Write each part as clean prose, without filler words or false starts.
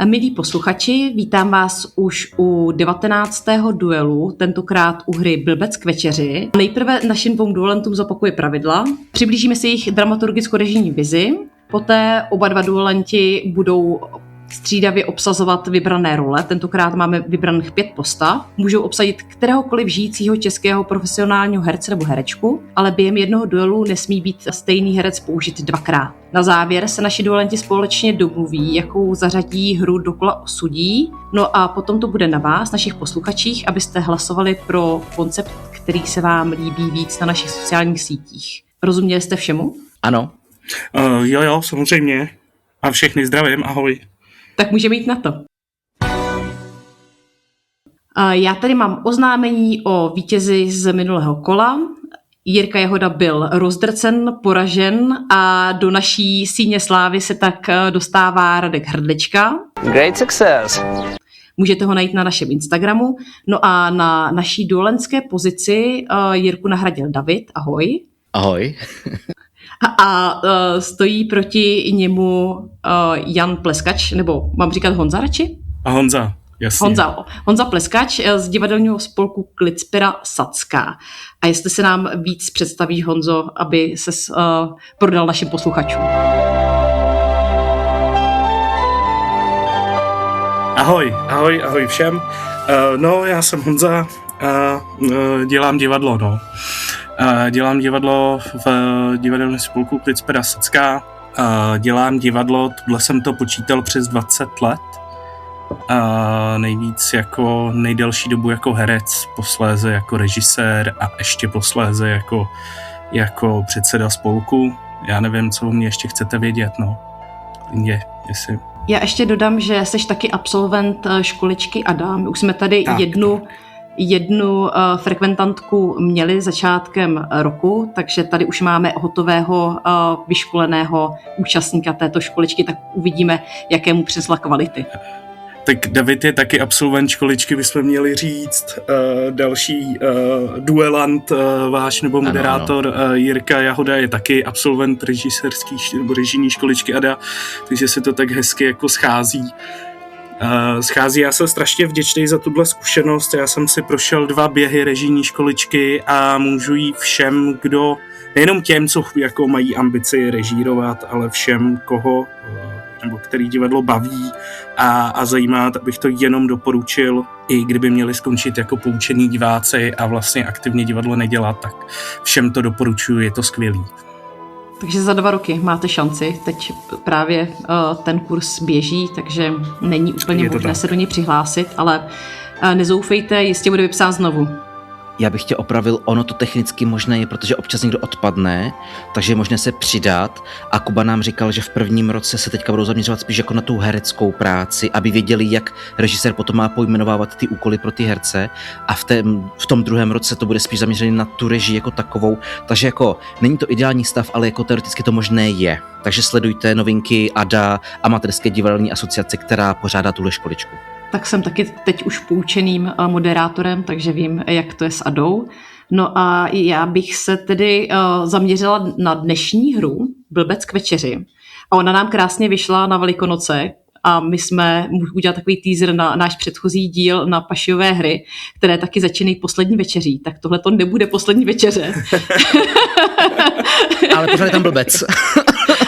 Milí posluchači, vítám vás už u 19. duelu, tentokrát u hry Blbec k večeři. Nejprve našim dvou duelentům zopakuje pravidla, přiblížíme si jejich dramaturgicko-režijní vizi, poté oba dva duelenti budou střídavě obsazovat vybrané role. Tentokrát máme vybraných 5 postav. Můžou obsadit kteréhokoliv žijícího českého profesionálního herce nebo herečku, ale během jednoho duelu nesmí být stejný herec použit dvakrát. Na závěr se naši duelenti společně domluví, jakou zařadí hru do kola osudí. No a potom to bude na vás, našich posluchačích, abyste hlasovali pro koncept, který se vám líbí víc na našich sociálních sítích. Rozuměli jste všemu? Ano. Jo, samozřejmě. A všechny zdravím, ahoj. Tak můžeme jít na to. Já tady mám oznámení o vítězi z minulého kola. Jirka Jahoda byl rozdrcen, poražen a do naší síně slávy se tak dostává Radek Hrdlička. Great success. Můžete ho najít na našem Instagramu. No a na naší duelenské pozici Jirku nahradil David. Ahoj. Ahoj. A stojí proti němu Jan Pleskač, nebo mám říkat Honza radši? A Honza, jasně. Honza Pleskač z divadelního spolku Klicpera Sacká. A jestli se nám víc představí, Honzo, aby ses prodal našim posluchačům. Ahoj všem. Já jsem Honza a dělám divadlo, Dělám divadlo v divadelním spolku Klicpera Sacká. Dělám divadlo, tohle jsem to počítal přes 20 let. Nejvíc jako nejdelší dobu jako herec, posléze jako režisér a ještě posléze jako předseda spolku. Já nevím, co o mě ještě chcete vědět, jestli... Já ještě dodám, že jsi taky absolvent školičky Ada. My už jsme tady jednu frekventantku měli začátkem roku, takže tady už máme hotového vyškoleného účastníka této školičky, tak uvidíme, jakému přinesla kvality. Tak David je taky absolvent školičky, bychom měli říct. Další duelant váš nebo moderátor ano. Jirka Jahoda je taky absolvent režisérský nebo režijní školičky Ada, takže se to tak hezky jako schází. Já jsem strašně vděčný za tuhle zkušenost. Já jsem si prošel 2 běhy režijní školičky a můžu jí všem, kdo, nejenom těm, co jako mají ambici režírovat, ale všem, koho nebo který divadlo baví a zajímá, abych to jenom doporučil, i kdyby měli skončit jako poučený diváci a vlastně aktivně divadlo nedělat, tak všem to doporučuji, je to skvělý. Takže za 2 roky máte šanci, teď právě ten kurz běží, takže není úplně možné se do něj přihlásit, ale nezoufejte, jistě bude vypsán znovu. Já bych tě opravil, ono to technicky možné je, protože občas někdo odpadne, takže je možné se přidat a Kuba nám říkal, že v prvním roce se teďka budou zaměřovat spíš jako na tu hereckou práci, aby věděli, jak režisér potom má pojmenovávat ty úkoly pro ty herce a v tom druhém roce to bude spíš zaměřené na tu režii jako takovou, takže jako není to ideální stav, ale jako teoreticky to možné je. Takže sledujte novinky ADA, amatérské divadelní asociace, která pořádá tuhle školičku. Tak jsem taky teď už poučeným moderátorem, takže vím, jak to je s Adou. No a já bych se tedy zaměřila na dnešní hru Blbec k večeři. A ona nám krásně vyšla na Velikonoce a my jsme udělali takový teaser na náš předchozí díl na Pašiové hry, které taky začínají poslední večeří. Tak tohle to nebude poslední večeře. Ale pořád je tam blbec.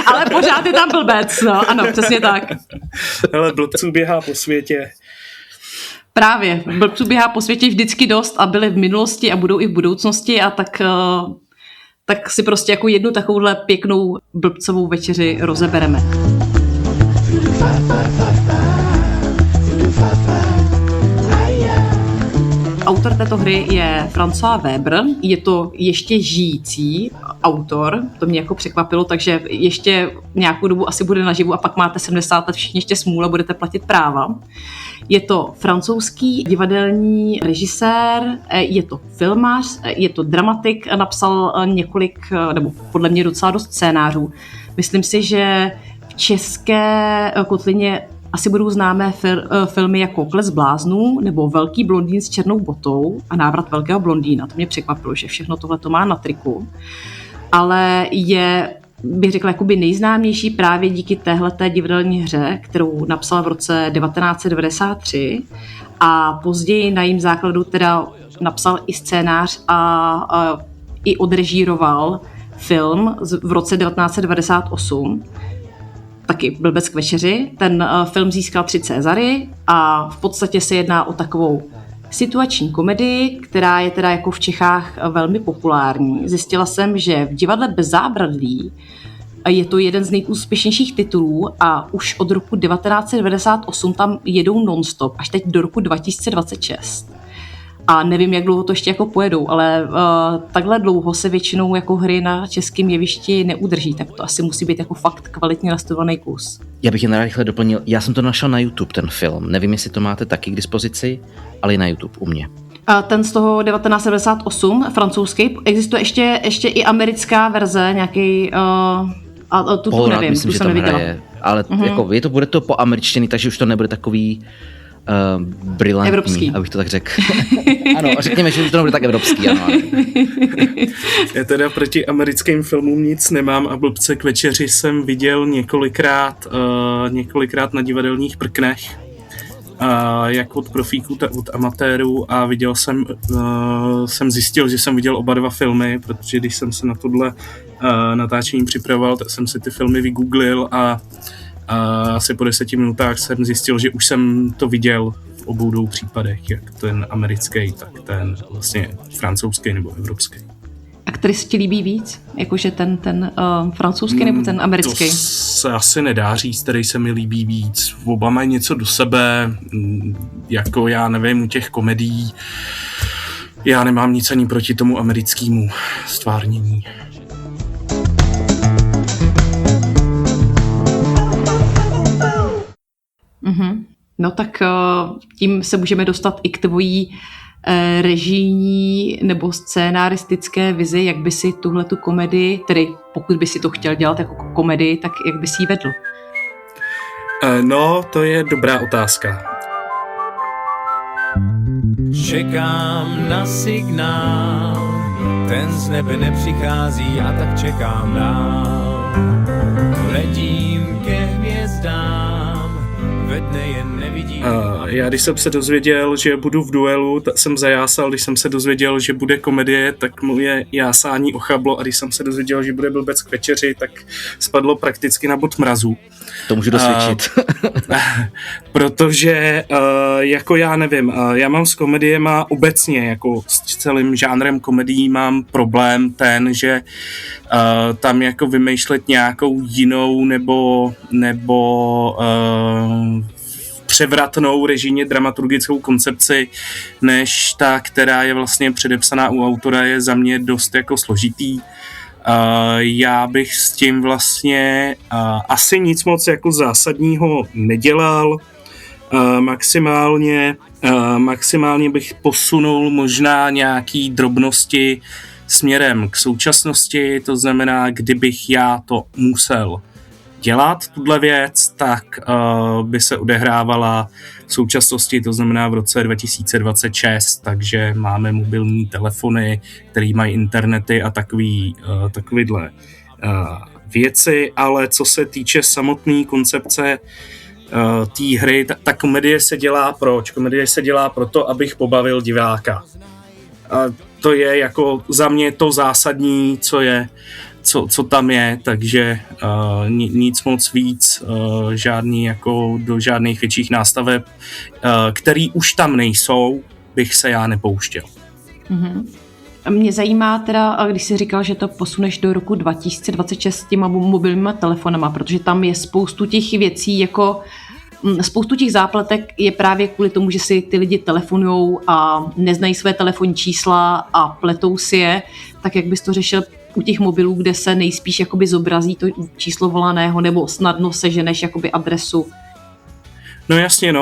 Ale pořád je tam blbec, no, ano, přesně tak. Ale blbců běhá po světě. Právě, blbců běhá po světě vždycky dost a byly v minulosti a budou i v budoucnosti a tak si prostě jako jednu takovouhle pěknou blbcovou večeři rozebereme. Autor této hry je François Weber, je to ještě žijící autor, to mě jako překvapilo, takže ještě nějakou dobu asi bude naživu a pak máte 70 let všichni ještě smůle, budete platit práva. Je to francouzský divadelní režisér, je to filmař, je to dramatik, napsal několik, nebo podle mě docela dost scénářů. Myslím si, že v české kotlině asi budou známé filmy jako Kles bláznů nebo Velký blondýn s černou botou a Návrat velkého blondýna. To mě překvapilo, že všechno tohle to má na triku. Ale je bych řekla, jakoby nejznámější právě díky téhleté divadelní hře, kterou napsal v roce 1993 a později na jejím základu teda napsal i scénář a i odrežíroval film v roce 1998, taky Blbec k večeři. Ten film získal 3 Césary a v podstatě se jedná o takovou situační komedii, která je teda jako v Čechách velmi populární. Zjistila jsem, že v Divadle Bez zábradlí je to jeden z nejúspěšnějších titulů a už od roku 1998 tam jedou non-stop, až teď do roku 2026. A nevím, jak dlouho to ještě jako pojedou, ale takhle dlouho se většinou jako hry na českém jevišti neudrží, tak to asi musí být jako fakt kvalitně nastudovaný kus. Já bych jen rád rychle doplnil, já jsem to našel na YouTube, ten film. Nevím, jestli to máte taky k dispozici, ale i na YouTube u mě. Ten z toho 1998, francouzský, existuje ještě i americká verze, nějaký, a tu nevím, myslím, tu jsem neviděla. Ale jako, bude to po američtině, takže už to nebude takový brilantní, evropský, abych to tak řekl. Ano, řekněme, že už to nebude tak evropský, ano. Já teda proti americkým filmům nic nemám a Blbce k večeři jsem viděl několikrát na divadelních prknech, jak od profíků, tak od amatérů a jsem zjistil, že jsem viděl oba dva filmy, protože když jsem se na tohle natáčení připravoval, tak jsem si ty filmy vygooglil a asi po 10 minutách jsem zjistil, že už jsem to viděl v obou dvou případech, jak ten americký, tak ten vlastně francouzský nebo evropský. A který se ti líbí víc? Jakože ten francouzský nebo ten americký? To se asi nedá říct, který se mi líbí víc. Oba mají něco do sebe, jako já nevím, u těch komedií. Já nemám nic ani proti tomu americkému stvárnění. No tak tím se můžeme dostat i k tvojí režijní nebo scénaristické vizi, jak by si tuhletu komedii, tedy pokud by si to chtěl dělat jako komedii, tak jak by si ji vedl? No, to je dobrá otázka. Čekám na signál, ten z nebe nepřichází a tak čekám dál. Letím ke hvězdám, ve dne jen nevidím. Já když jsem se dozvěděl, že budu v duelu, tak jsem zajásal, když jsem se dozvěděl, že bude komedie, tak moje jásání ochablo a když jsem se dozvěděl, že bude Blbec k večeři, tak spadlo prakticky na bod mrazu. To můžu dosvědčit. Protože, jako já nevím, já mám s komediema obecně, jako s celým žánrem komedií mám problém ten, že tam jako vymýšlet nějakou jinou nebo převratnou režijně dramaturgickou koncepci, než ta, která je vlastně předepsaná u autora, je za mě dost jako složitý. Já bych s tím vlastně asi nic moc jako zásadního nedělal. Maximálně bych posunul možná nějaký drobnosti směrem k současnosti, to znamená, kdybych já to musel dělat, tuhle věc, tak by se odehrávala v současnosti, to znamená v roce 2026, takže máme mobilní telefony, které mají internety a takovýhle věci, ale co se týče samotné koncepce té hry, ta komedie se dělá proč? Komedie se dělá proto, abych pobavil diváka. A to je jako za mě to zásadní, co tam je, takže nic moc víc, žádný jako do žádných větších nástaveb, který už tam nejsou, bych se já nepouštěl. Mm-hmm. Mě zajímá teda, když jsi říkal, že to posuneš do roku 2026 s těma mobilníma telefonama, protože tam je spoustu těch věcí, jako spoustu těch zápletek je právě kvůli tomu, že si ty lidi telefonujou a neznají své telefonní čísla a pletou si je, tak jak bys to řešil u těch mobilů, kde se nejspíš jakoby zobrazí to číslo volaného nebo snadno seženeš jakoby adresu? No jasně,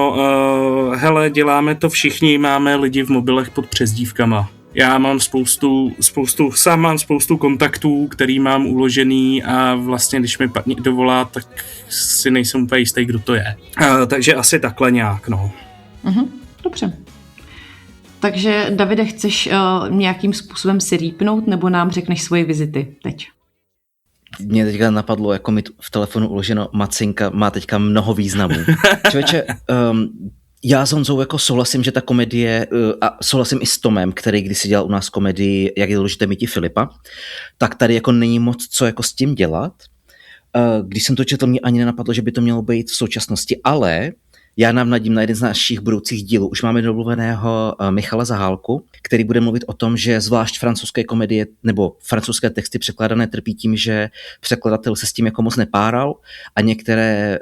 hele, děláme to všichni, máme lidi v mobilech pod přezdívkama. Já mám sám mám spoustu kontaktů, který mám uložený a vlastně, když mi pak někdo volá, tak si nejsem úplně jistý, kdo to je. Takže asi takhle nějak, no. Dobře. Takže, Davide, chceš nějakým způsobem si rýpnout, nebo nám řekneš svoje vizity teď? Mě teďka napadlo, jako mi v telefonu uloženo Macinka má teďka mnoho významů. Člověče, já s Honzou jako souhlasím, že ta komedie, a souhlasím i s Tomem, který kdysi dělal u nás komedii, jak je důležité mít Filipa, tak tady jako není moc co jako s tím dělat. Když jsem to četl, mě ani nenapadlo, že by to mělo být v současnosti, ale já navnadím na jeden z našich budoucích dílů. Už máme domluveného Michala Zahálku, který bude mluvit o tom, že zvlášť francouzské komedie nebo francouzské texty překládané trpí tím, že překladatel se s tím jako moc nepáral a některé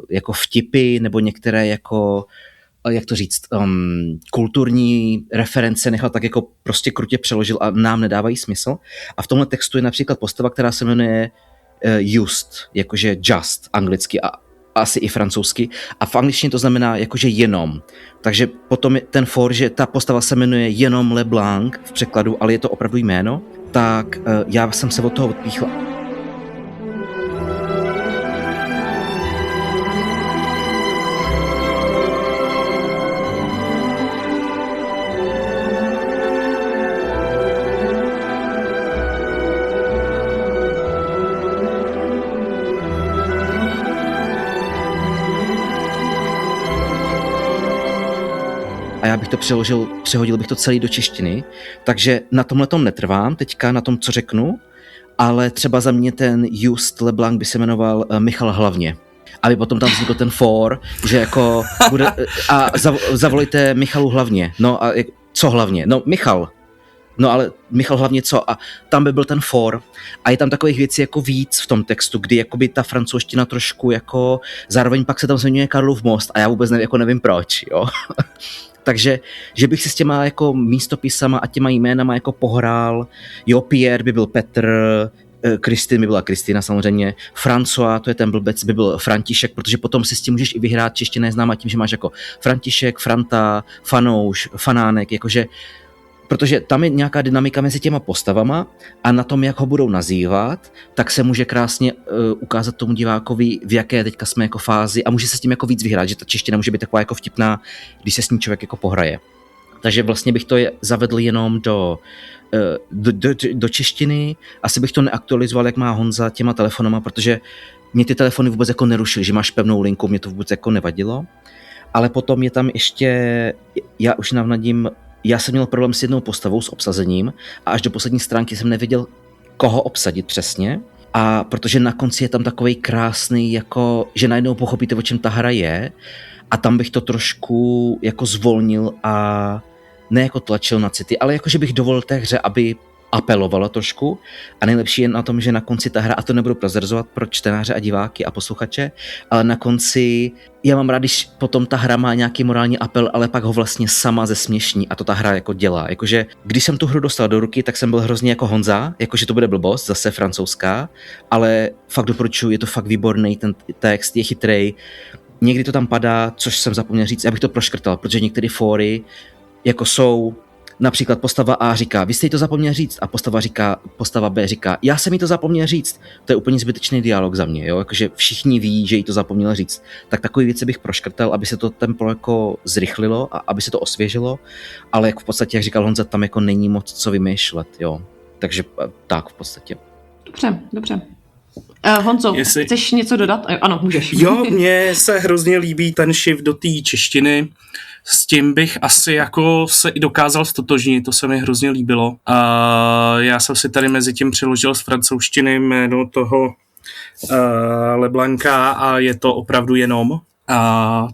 jako vtipy nebo některé jako jak to říct, kulturní reference nechal tak jako prostě krutě přeložil a nám nedávají smysl. A v tomhle textu je například postava, která se jmenuje just, jakože just anglicky a asi i francouzsky. A v angličtině to znamená jakože jenom. Takže potom je ten for, že ta postava se jmenuje jenom LeBlanc v překladu, ale je to opravdu jméno, tak já jsem se od toho odpíchl. A já bych to přehodil bych to celý do češtiny, takže na tomhletom netrvám teďka, na tom, co řeknu, ale třeba za mě ten Just LeBlanc by se jmenoval Michal hlavně. Aby potom tam vznikl ten for, že jako bude, a zavolejte Michalu hlavně, no a co hlavně? No Michal. No ale Michal hlavně co? A tam by byl ten for. A je tam takových věcí jako víc v tom textu, kdy jakoby ta francouzština trošku jako, zároveň pak se tam zmiňuje Karlův most a já vůbec nevím proč, jo. Takže, že bych si s těma jako místopisama a těma jménama jako pohrál, jo, Pierre by byl Petr, Kristýn by byla Kristýna samozřejmě, François, to je ten blbec, by byl František, protože potom si s tím můžeš i vyhrát čeština je známá tím, že máš jako František, Franta, Fanouš, Fanánek, jakože protože tam je nějaká dynamika mezi těma postavama a na tom, jak ho budou nazývat, tak se může krásně ukázat tomu divákovi, v jaké teďka jsme jako fázi a může se s tím jako víc vyhrát, že ta čeština může být taková jako vtipná, když se s ní člověk jako pohraje. Takže vlastně bych to zavedl jenom do češtiny, asi bych to neaktualizoval, jak má Honza těma telefonama, protože mě ty telefony vůbec jako nerušily, že máš pevnou linku, mě to vůbec jako nevadilo. Ale potom je tam ještě, já už navnadím, já jsem měl problém s jednou postavou, s obsazením a až do poslední stránky jsem nevěděl, koho obsadit přesně. A protože na konci je tam takovej krásný, jako, že najednou pochopíte, o čem ta hra je a tam bych to trošku jako zvolnil a ne jako tlačil na city, ale jako, že bych dovolil té hře, aby apelovala trošku a nejlepší je na tom, že na konci ta hra, a to nebudu prozrazovat pro čtenáře a diváky a posluchače, ale na konci já mám rád, když potom ta hra má nějaký morální apel, ale pak ho vlastně sama zesměšní a to ta hra jako dělá. Jakože když jsem tu hru dostal do ruky, tak jsem byl hrozně jako Honza, jakože to bude blbost, zase francouzská, ale fakt doporučuji, je to fakt výborný, ten text je chytrej. Někdy to tam padá, což jsem zapomněl říct, já bych to proškrtal, protože některé fóry jako jsou například postava A říká, vy jste jí to zapomněl říct a postava B říká, já jsem jí to zapomněl říct. To je úplně zbytečný dialog za mě, jo? Jakože všichni ví, že jí to zapomněl říct. Tak takové věci bych proškrtal, aby se to tempo jako zrychlilo a aby se to osvěžilo, ale jako v podstatě, jak říkal Honza, tam jako není moc co vymýšlet, jo. Takže tak v podstatě. Dobře. Honzo, chceš něco dodat? Ano, můžeš. Jo, mně se hrozně líbí ten shift do té češtiny. S tím bych asi jako se i dokázal stotožnit, to se mi hrozně líbilo. Já jsem si tady mezi tím přeložil z francouzštiny jméno toho Leblanca a je to opravdu jenom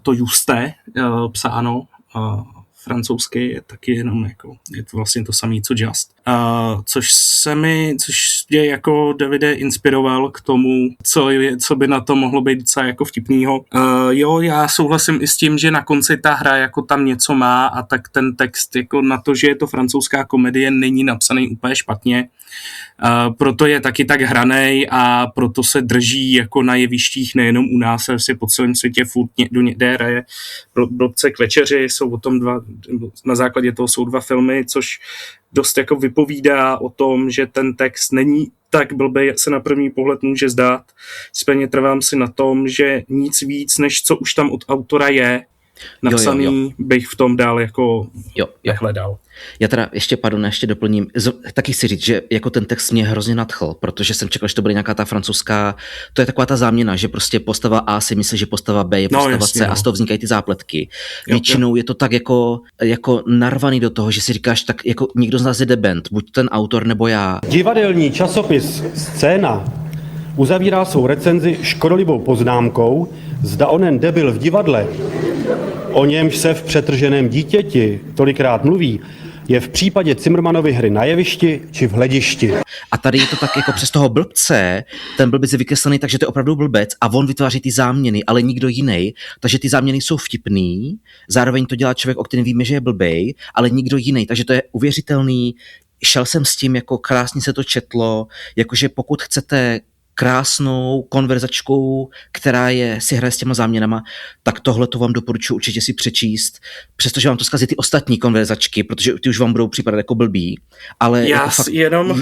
to Juste psáno. Francouzsky je taky jenom jako, je to vlastně to samé, co Just. Což mě jako Davide inspiroval k tomu, co by na to mohlo být docela jako vtipnýho. Jo, já souhlasím i s tím, že na konci ta hra jako tam něco má a tak ten text jako na to, že je to francouzská komedie, není napsaný úplně špatně. Proto je taky tak hranej a proto se drží jako na jevištích nejenom u nás, ale po celém světě furt někde hraje. Blbce k večeři, jsou o tom na základě toho jsou 2 filmy, což dost jako vypovídá o tom, že ten text není tak blbý, jak se na první pohled může zdát. Nicméně trvám si na tom, že nic víc, než co už tam od autora je, napsaný, bych v tom dál jako nehledal. Já teda ještě doplním. Taky chci říct, že jako ten text mě hrozně nadchl, protože jsem čekal, že to bude nějaká ta francouzská, to je taková ta záměna, že prostě postava A si myslí, že postava B je postava C a z toho vznikají ty zápletky. Většinou je to tak jako narvaný do toho, že si říkáš, tak jako někdo z nás je debent, buď ten autor nebo já. Divadelní časopis Scéna uzavírá svou recenzi škodolibou poznámkou, zda onen debil v divadle, o němž se v Přetrženém dítěti tolikrát mluví, je v případě Cimrmanovy hry na jevišti či v hledišti. A tady je to tak jako přes toho blbce, ten blbec je vykreslený, takže to je opravdu blbec a on vytváří ty záměny, ale nikdo jiný, takže ty záměny jsou vtipný, zároveň to dělá člověk, o kterém víme, že je blbej, ale nikdo jiný, takže to je uvěřitelný. Šel jsem s tím, jako krásně se to četlo, jakože pokud chcete krásnou konverzačkou, která si hraje s těma záměnama, tak tohle to vám doporučuji určitě si přečíst, přestože vám to zkazí ty ostatní konverzačky, protože ty už vám budou připadat jako blbý, ale jako fakt,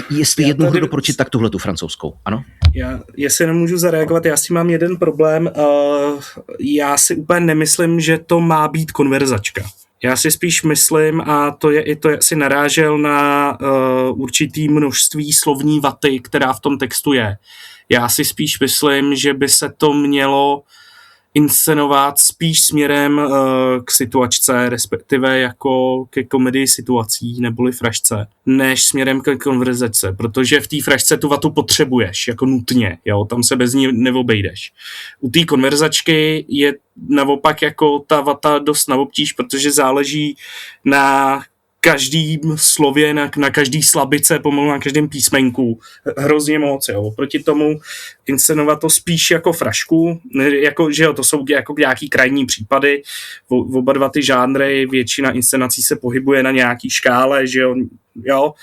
jestli jednu hru doporučit, tak tuhle tu francouzskou, ano? Jestli nemůžu zareagovat, já si mám jeden problém, já si úplně nemyslím, že to má být konverzačka. Já si spíš myslím, a to si narážel na určitý množství slovní vaty, která v tom textu je. Já si spíš myslím, že by se to mělo inscenovat spíš směrem k situačce, respektive jako ke komedii situací neboli frašce, než směrem ke konverzace, protože v té frašce tu vatu potřebuješ, jako nutně, jo, tam se bez ní neobejdeš. U té konverzačky je naopak jako ta vata dost na obtíž, protože záleží na každým slově, na každý slabice, pomalu na každém písmenku. Hrozně moc, jo. Proti tomu inscenovat to spíš jako frašku, jako, že jo, to jsou jako nějaký krajní případy. Oba dva ty žánry, většina inscenací se pohybuje na nějaký škále, že jo,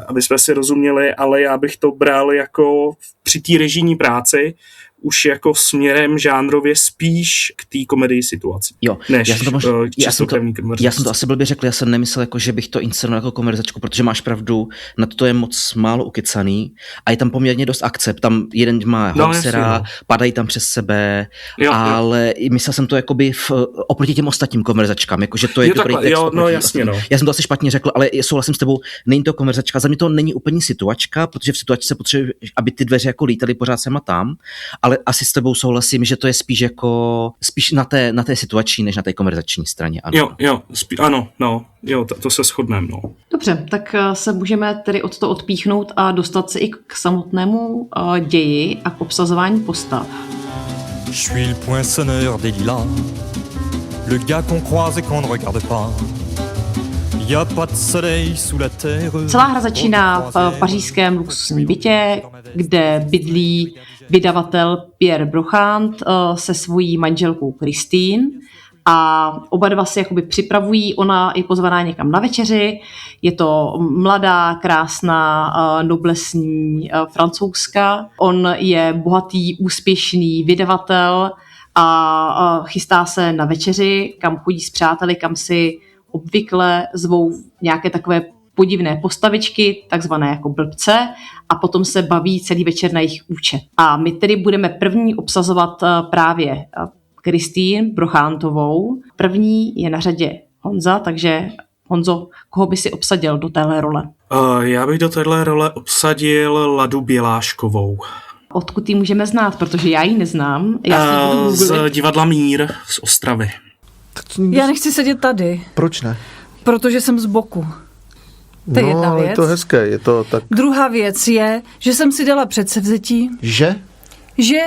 aby jsme si rozuměli, ale já bych to bral jako při té režijní práci už jako směrem žánrově spíš k té komedii situací. Jo, než já jsem to asi blbě řekl, já jsem nemyslel, jako, že bych to inscenoval jako konverzačku, protože máš pravdu, na to je moc málo ukecaný a je tam poměrně dost akcept, tam jeden má holsera, padají tam přes sebe, ale myslel jsem to jakoby oproti těm ostatním konverzačkám, jakože to je dobrý text. Já jsem to asi špatně řekl, ale souhlasím s tebou, není to konverzačka, za mě to není úplně situačka, protože v situačce potřebuje, aby ty dveře jako lítaly pořád sem a tam, ale asi s tebou souhlasím, že to je spíš na té situační, než na té konverzační straně. Ano. To se shodneme. No. Dobře, tak se můžeme tedy od toho odpíchnout a dostat se i k samotnému ději a k obsazování postav. Je suis le poinçonneur des lilas, le gars qu'on croise et qu'on ne regarde pas. Celá hra začíná v pařížském luxusním bytě, kde bydlí vydavatel Pierre Brochant se svojí manželkou Christine a oba dva se jakoby připravují, ona je pozvaná někam na večeři, je to mladá, krásná, noblesní Francouzska, on je bohatý, úspěšný vydavatel a chystá se na večeři, kam chodí s přáteli, kam si obvykle zvou nějaké takové podivné postavičky, takzvané jako blbce, a potom se baví celý večer na jejich účet. A my tedy budeme první obsazovat právě Christine Brochantovou. První je na řadě Honza, takže Honzo, koho by si obsadil do téhle role? Já bych do téhle role obsadil Ladu Běláškovou. Odkud ji můžeme znát, protože já ji neznám. Z divadla Mír z Ostravy. Já nechci sedět tady. Proč ne? Protože jsem z boku. To je jedna věc. Je to hezké, je to tak. Druhá věc je, že jsem si dala předsevzetí. Že? Že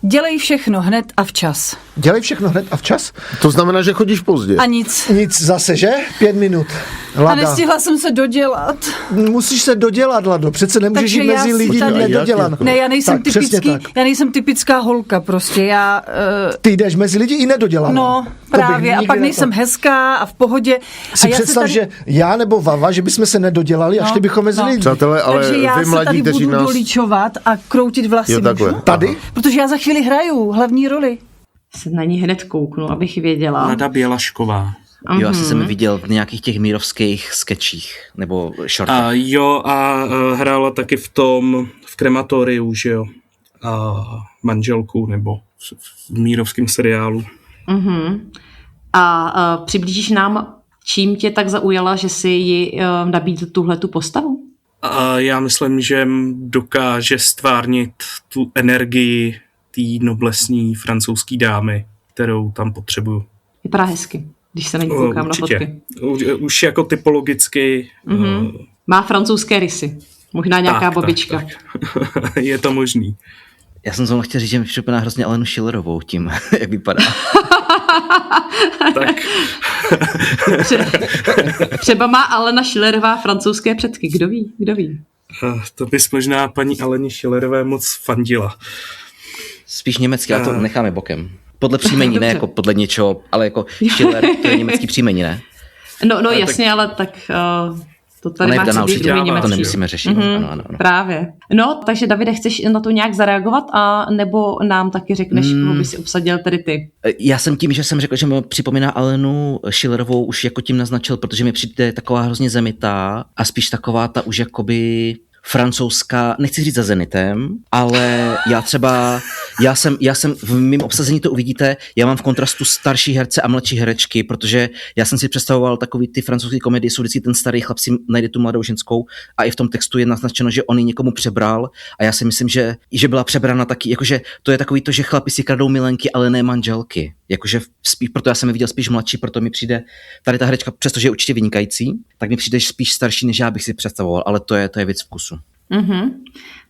dělej všechno hned a včas. Dělej všechno hned a včas? To znamená, že chodíš pozdě. A nic. Nic zase, že? 5 minut. Lada. A nestihla jsem se dodělat. Musíš se dodělat, Lado. Přece nemůžeš jít mezi lidi nedodělan. Ne, já nejsem typická holka prostě. Ty jdeš mezi lidi i nedodělaná. No, právě. A pak nejsem hezká a v pohodě. Si představ, že já nebo Vava, že bychom se nedodělali a šli bychom mezi lidi. Přátelé, ale takže já se tady budu dolíčovat a kroutit vlasy. Tady? Protože já za chvíli hraju hlavní roli. Se na ní hned kouknu, abych věděla. Lada Bělašková. Jo, asi jsem viděl v nějakých těch mírovských sketchích, nebo shortech. A hrála taky v krematoriu, že jo, manželku, nebo v mírovském seriálu. A přiblížíš nám, čím tě tak zaujala, že si ji nabídl tuhletu postavu? A já myslím, že dokáže stvárnit tu energii té noblesní francouzské dámy, kterou tam potřebuju. Vypadá hezky, když se na ní koukám na fotky. Už jako typologicky. Má francouzské rysy. Možná nějaká babička. Tak. Je to možný. Já jsem zrovna chtěl říct, že mi připomíná hrozně Alenu Schillerovou tím, jak vypadá. Tak. Třeba má Alena Schillerová francouzské předky, kdo ví. To bys možná paní Aleně Schillerové moc fandila. Spíš německy, ale to necháme bokem. Podle příjmení, ne jako podle něčeho, ale jako Schiller, to je německý příjmení, ne? No jasně, tak... ale tak... To tady má to nemusíme řešit. Ano. Právě. No, takže Davide, chceš na to nějak zareagovat a nebo nám taky řekneš, koho by si obsadil tedy ty? Já jsem tím, že jsem řekl, že mi připomíná Alenu Schillerovou, už jako tím naznačil, protože mi přijde taková hrozně zemitá a spíš taková ta už jakoby francouzská, nechci říct za Zenitem, ale já jsem v mém obsazení to uvidíte, já mám v kontrastu starší herce a mladší herečky, protože já jsem si představoval takový ty francouzské komedie, jsou vždycky ten starý chlap si najde tu mladou ženskou a i v tom textu je naznačeno, že on ji někomu přebral a já si myslím, že byla přebrána taky, jakože to je takový to, že chlapi si kradou milenky, ale ne manželky. Jakože spíš, proto já jsem je viděl spíš mladší, proto mi přijde tady ta herečka, přestože je určitě vynikající, tak mi přijde spíš starší, než já bych si představoval, ale to je věc vkusu. Mm-hmm.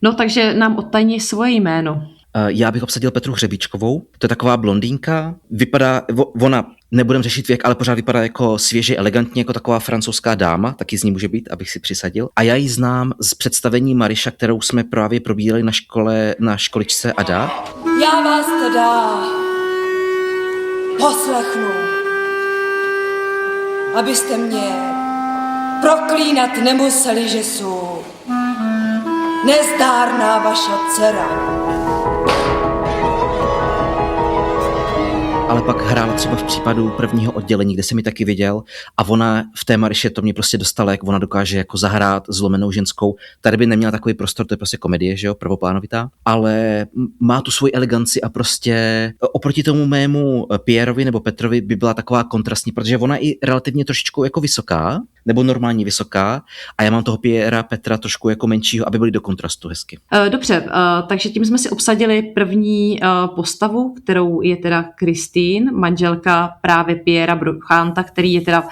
No takže nám odtajni svoje jméno. Já bych obsadil Petru Hřebíčkovou, to je taková blondýnka, vypadá, ona, nebudem řešit věk, ale pořád vypadá jako svěže, elegantně, jako taková francouzská dáma, taky z ní může být, abych si přisadil. A já ji znám z představení Mariša, kterou jsme právě probírali na školičce Ada. Já vás teda poslechnu, abyste mě proklínat nemuseli, že jsou nezdárná vaša dcera. Ale pak hrála třeba v případu prvního oddělení, kde jsem mi taky viděl a ona v té Mariše to mě prostě dostala, jak ona dokáže jako zahrát zlomenou ženskou. Tady by neměla takový prostor, to je prostě komedie, že jo, prvoplánovitá, ale má tu svoji eleganci a prostě oproti tomu mému Pierrovi nebo Petrovi by byla taková kontrastní, protože ona je i relativně trošičku jako vysoká, nebo normálně vysoká a já mám toho Petra trošku jako menšího, aby byli do kontrastu hezky. Dobře, takže tím jsme si obsadili první postavu, kterou je teda Christine, manželka právě Pierra Brochanta, který je teda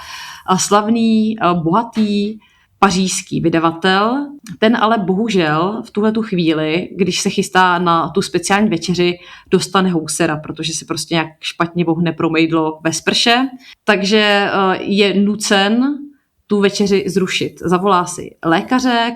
slavný, bohatý, pařížský vydavatel. Ten ale bohužel v tuhletu chvíli, když se chystá na tu speciální večeři, dostane housera, protože se prostě nějak špatně vohne promejdlo ve sprše, takže je nucen tu večeři zrušit. Zavolá si lékaře,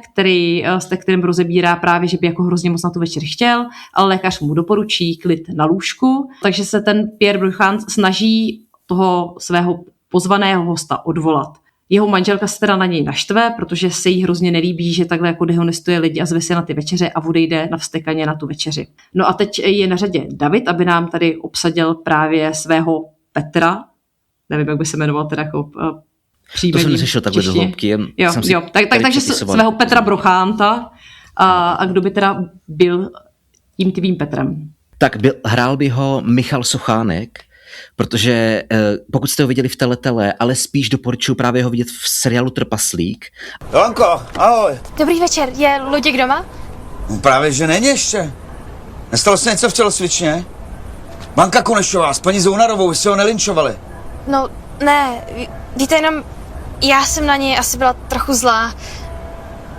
s kterým rozebírá právě, že by jako hrozně moc na tu večeři chtěl, ale lékař mu doporučí klid na lůžku, takže se ten Pierre Brochant snaží toho svého pozvaného hosta odvolat. Jeho manželka se teda na něj naštve, protože se jí hrozně nelíbí, že takhle jako dehonestuje lidi a zve si na ty večeře a odejde na vztekaně na tu večeři. No a teď je na řadě David, aby nám tady obsadil právě svého Petra, nevím, jak by se jmenoval teda jako příjmení. To jsem neřešil takhle do hloubky. Takže svého Petra Brochanta a kdo by teda byl tím tvým Petrem? Tak hrál by ho Michal Suchánek, protože pokud jste ho viděli v Teletele, ale spíš doporučuji právě ho vidět v seriálu Trpaslík. Jolanko, ahoj. Dobrý večer, je Luděk doma? No právě, že není ještě. Nestalo se něco v tělocvičně? Banka Konešová s paní Zounarovou, vy se ho nelinčovali. No, ne, víte, jenom já jsem na něj asi byla trochu zlá.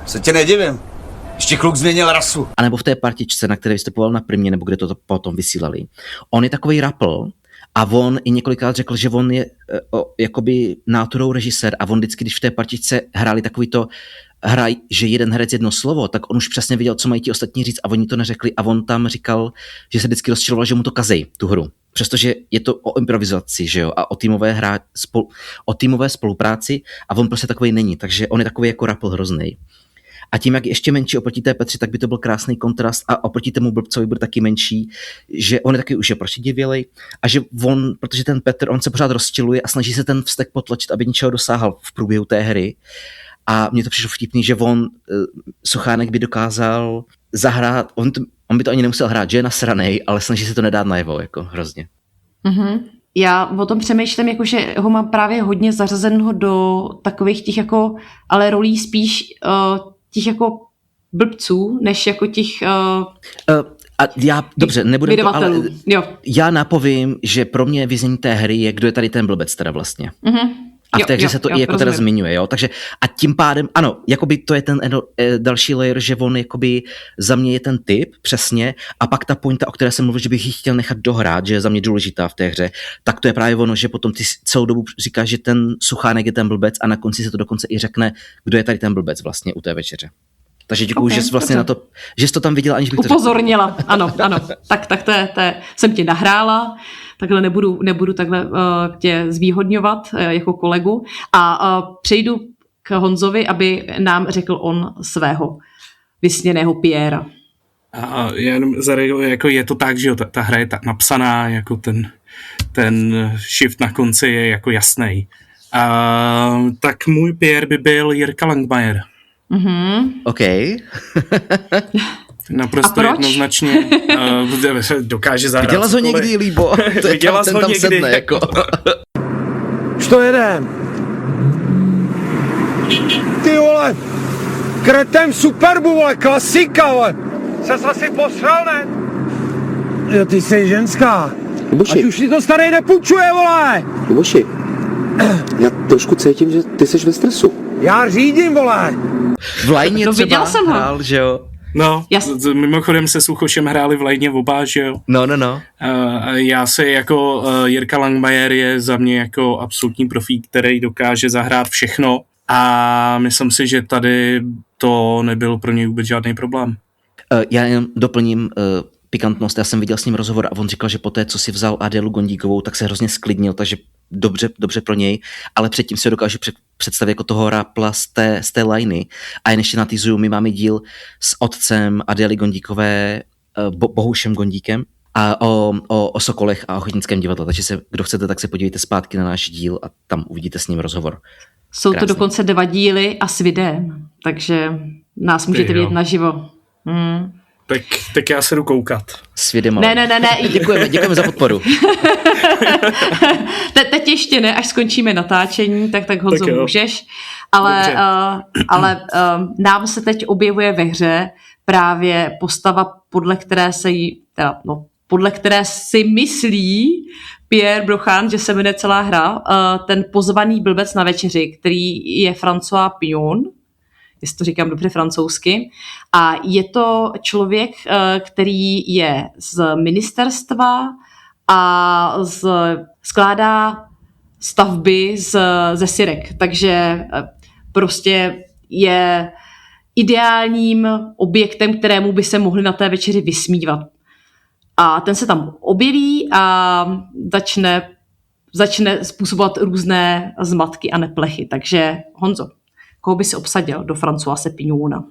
Se tě nedivím. Ještě kluk změnil rasu. A nebo v té partičce, na které vystupoval na Primě, nebo kde to potom vysílali. On je takovej rapl a on i několikrát řekl, že on je jakoby náturou režisér a on vždycky, když v té partičce hráli takový to že jeden herec jedno slovo, tak on už přesně věděl, co mají ti ostatní říct a oni to neřekli a on tam říkal, že se vždycky rozčiloval, že mu to kazej, tu hru. Přestože je to o improvizaci, že jo, a o týmové spolupráci a on prostě takovej není, takže on je takový jako rapl hroznej. A tím, jak je ještě menší oproti té Petři, tak by to byl krásný kontrast a oproti tomu blbcovi bude taky menší, že on je taky už je protidivělej a že on, protože ten Petr, on se pořád rozčiluje a snaží se ten vztek potlačit, aby ničeho dosáhl v průběhu té hry. A mně to přišlo vtipný, že Suchánek by dokázal zahrát, on by to ani nemusel hrát, že je nasranej, ale snaží se to nedát najevo, jako hrozně. Mm-hmm. Já o tom přemýšlím, jako že ho mám právě hodně zařazeného do takových těch jako, ale rolí spíš těch jako blbců, než jako těch a já, dobře, nebudem to, ale jo. Já napovím, že pro mě vězení té hry je, kdo je tady ten blbec teda vlastně. Mm-hmm. A v té hře se to i jako teda zmiňuje, jo, takže a tím pádem, ano, jakoby to je ten další layer, že on jakoby za mě je ten typ, přesně, a pak ta pointa, o které jsem mluvil, že bych ji chtěl nechat dohrát, že je za mě důležitá v té hře, tak to je právě ono, že potom ty celou dobu říkáš, že ten Suchánek je ten blbec a na konci se to dokonce i řekne, kdo je tady ten blbec vlastně u té večeře. Takže děkuju, že jsi vlastně na to, že jsi to tam viděla, aniž bych to upozornila. Ano. Tak to je, jsem ti nahrála, takhle nebudu takhle tě zvýhodňovat jako kolegu a přejdu k Honzovi, aby nám řekl on svého vysněného Pierra. A jenom jako je to tak, že jo, ta hra je tak napsaná, jako ten shift na konci je jako jasnej. Tak můj Pierre by byl Jirka Langmajer. Mm-hmm. OK. Naprosto jednoznačně dokáže zahrát. Viděla jsi ho někdy, Líbo? Viděla jsi ho někdy. Sedne, jako. Už to jedem. Ty vole, Kretem Superbu, vole, klasika, vole. Ses asi posral, ne? Jo, ty jsi ženská. Luboši. Ať už si to starý nepůjčuje, vole. Luboši, já trošku cítím, že ty jsi ve stresu. Já řídím, vole. V Lajně třeba viděl jsem ho. hrál, že jo? No, mimochodem se Suchošem hráli v Lajně oba, že jo? No. Já se jako Jirka Langmajer je za mě jako absolutní profík, který dokáže zahrát všechno a myslím si, že tady to nebyl pro něj vůbec žádný problém. Já jen doplním pikantnost. Já jsem viděl s ním rozhovor a on říkal, že poté, co si vzal Adélu Gondíkovou, tak se hrozně sklidnil, takže dobře pro něj, ale předtím si ho dokáže představit jako toho rápla z té lajny. A jen ještě natýzuju, my máme díl s otcem Adély Gondíkové, Bohušem Gondíkem, a o Sokolech a o Chodnickém divadle, takže kdo chcete, tak se podívejte zpátky na náš díl a tam uvidíte s ním rozhovor. Jsou krásný. To dokonce 2 díly a s videem, takže nás můžete vidět naživo. Tak já se jdu koukat. Svědem. Ne. Děkujeme za podporu. Teď ještě ne, až skončíme natáčení, tak Honzo můžeš. Ale nám se teď objevuje ve hře právě postava, podle které si myslí Pierre Brochan, že se jmenuje celá hra, ten pozvaný blbec na večeři, který je François Pignon, jestli to říkám dobře francouzsky. A je to člověk, který je z ministerstva a skládá stavby ze sirek. Takže prostě je ideálním objektem, kterému by se mohli na té večeři vysmívat. A ten se tam objeví a začne způsobovat různé zmatky a neplechy. Takže Honzo, koho by si obsadil do Françoise Pignona?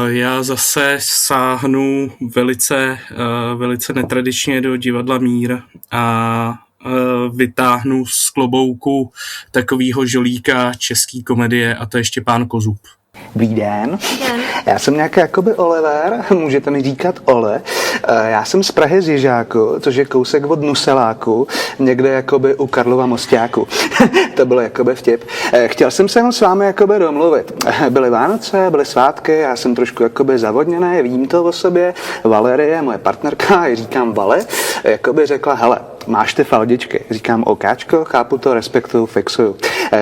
Já zase sáhnu velice netradičně do divadla Mír a vytáhnu z klobouku takovýho žolíka český komedie a to je Štěpán Kozub. Dobrý den. Já jsem nějaký jakoby Oliver, můžete mi říkat Ole. Já jsem z Prahy z Jižáku, což je kousek od Nuseláku, někde jakoby u Karlova Mosťáku. To bylo jakoby vtip. Chtěl jsem se s vámi jakoby domluvit. Byly Vánoce, byly svátky, já jsem trošku jakoby zavodněný, vím to o sobě. Valerie, moje partnerka, já říkám Vale, jakoby řekla, hele, máš ty faldičky. Říkám okáčko, chápu to, respektuju, fixuju.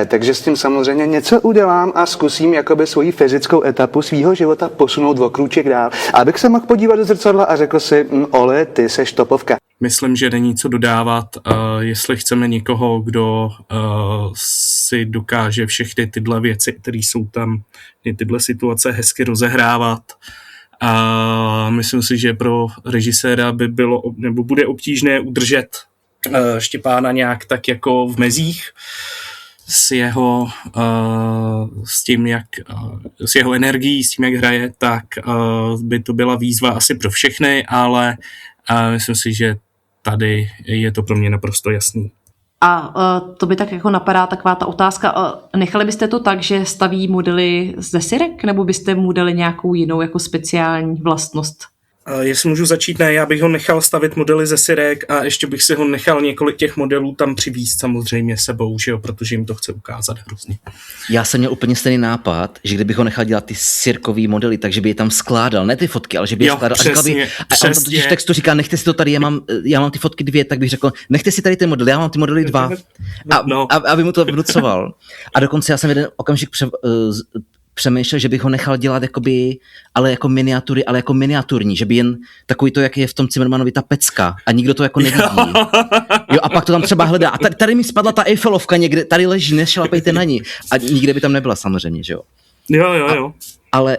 Takže s tím samozřejmě něco udělám a zkusím jakoby svoji fyzickou etapu svýho života posunout o krůček dál. Abych se mohl podívat do zrcadla a řekl si, Ole, ty seš topovka. Myslím, že není co dodávat. Jestli chceme někoho, kdo si dokáže všechny tyhle věci, které jsou tam, tyhle situace hezky rozehrávat, a myslím si, že pro režiséra by bylo nebo bude obtížné udržet Štěpána nějak tak jako v mezích s jeho energií, s tím, jak hraje, tak by to byla výzva asi pro všechny, ale myslím si, že tady je to pro mě naprosto jasný. A to by tak jako napadá taková ta otázka. Nechali byste to tak, že staví modely ze sirek, nebo byste mu dali nějakou jinou jako speciální vlastnost? Jestli můžu začít, ne, já bych ho nechal stavit modely ze syrek a ještě bych si ho nechal několik těch modelů tam přivízt samozřejmě sebou, že jo, protože jim to chce ukázat hrozně. Já jsem měl úplně stejný nápad, že kdybych ho nechal dělat ty sirkový modely, takže by je tam skládal, ne ty fotky, ale že by je skládal. Přesně, a on totiž v textu říká, nechte si to tady, já mám ty fotky 2, tak bych řekl, nechte si tady ty modely, já mám ty modely 2. Aby mu to vnucoval. A dokonce já jsem jeden okamžik přemýšlel, že bych ho nechal dělat jakoby, ale jako miniatury, ale jako miniaturní, že by jen takový to, jak je v tom Zimmermanovi ta pecka a nikdo to jako nevidí. Jo, a pak to tam třeba hledá. A tady mi spadla ta Eiffelovka někde, tady leží, nešlapejte na ní. A nikde by tam nebyla samozřejmě, že jo. Jo. Ale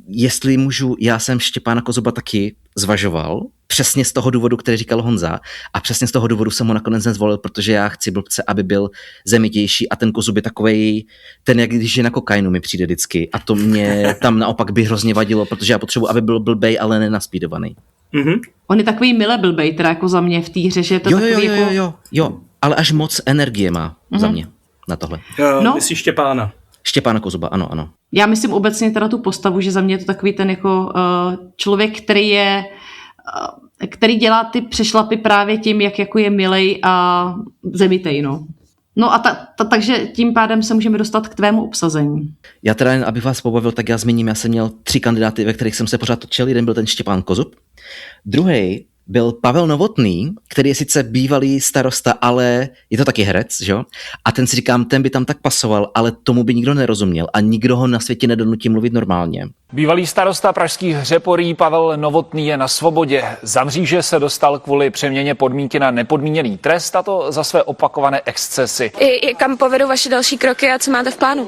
jestli můžu, já jsem Štěpána Kozuba taky zvažoval, přesně z toho důvodu, který říkal Honza, a přesně z toho důvodu jsem ho nakonec nezvolil, protože já chci blbce, aby byl zemitější a ten Kozub je takovej, ten jak když je na kokainu mi přijde vždycky a to mě tam naopak by hrozně vadilo, protože já potřebuji, aby byl blbej, ale nenaspídovaný. Mm-hmm. On je takový mile blbej, teda jako za mě v té hře, že je to takový jo, ale až moc energie má za mě na tohle. Myslíš Štěpána? Štěpána Kozuba, ano. Já myslím obecně teda tu postavu, že za mě je to takový ten jako člověk, který dělá ty přešlapy právě tím, jak jako je milej a zemitej, no. No a takže tím pádem se můžeme dostat k tvému obsazení. Já teda jen, abych vás pobavil, tak já zmíním, já jsem měl 3 kandidáty, ve kterých jsem se pořád točil. Jeden byl ten Štěpán Kozub, druhý byl Pavel Novotný, který je sice bývalý starosta, ale je to taky herec, že jo? A ten si říkám, ten by tam tak pasoval, ale tomu by nikdo nerozuměl a nikdo ho na světě nedonutí mluvit normálně. Bývalý starosta pražských Hřeporí Pavel Novotný je na svobodě. Za mříže se dostal kvůli přeměně podmínky na nepodmíněný trest, a to za své opakované excesy. Kam povedou vaše další kroky a co máte v plánu?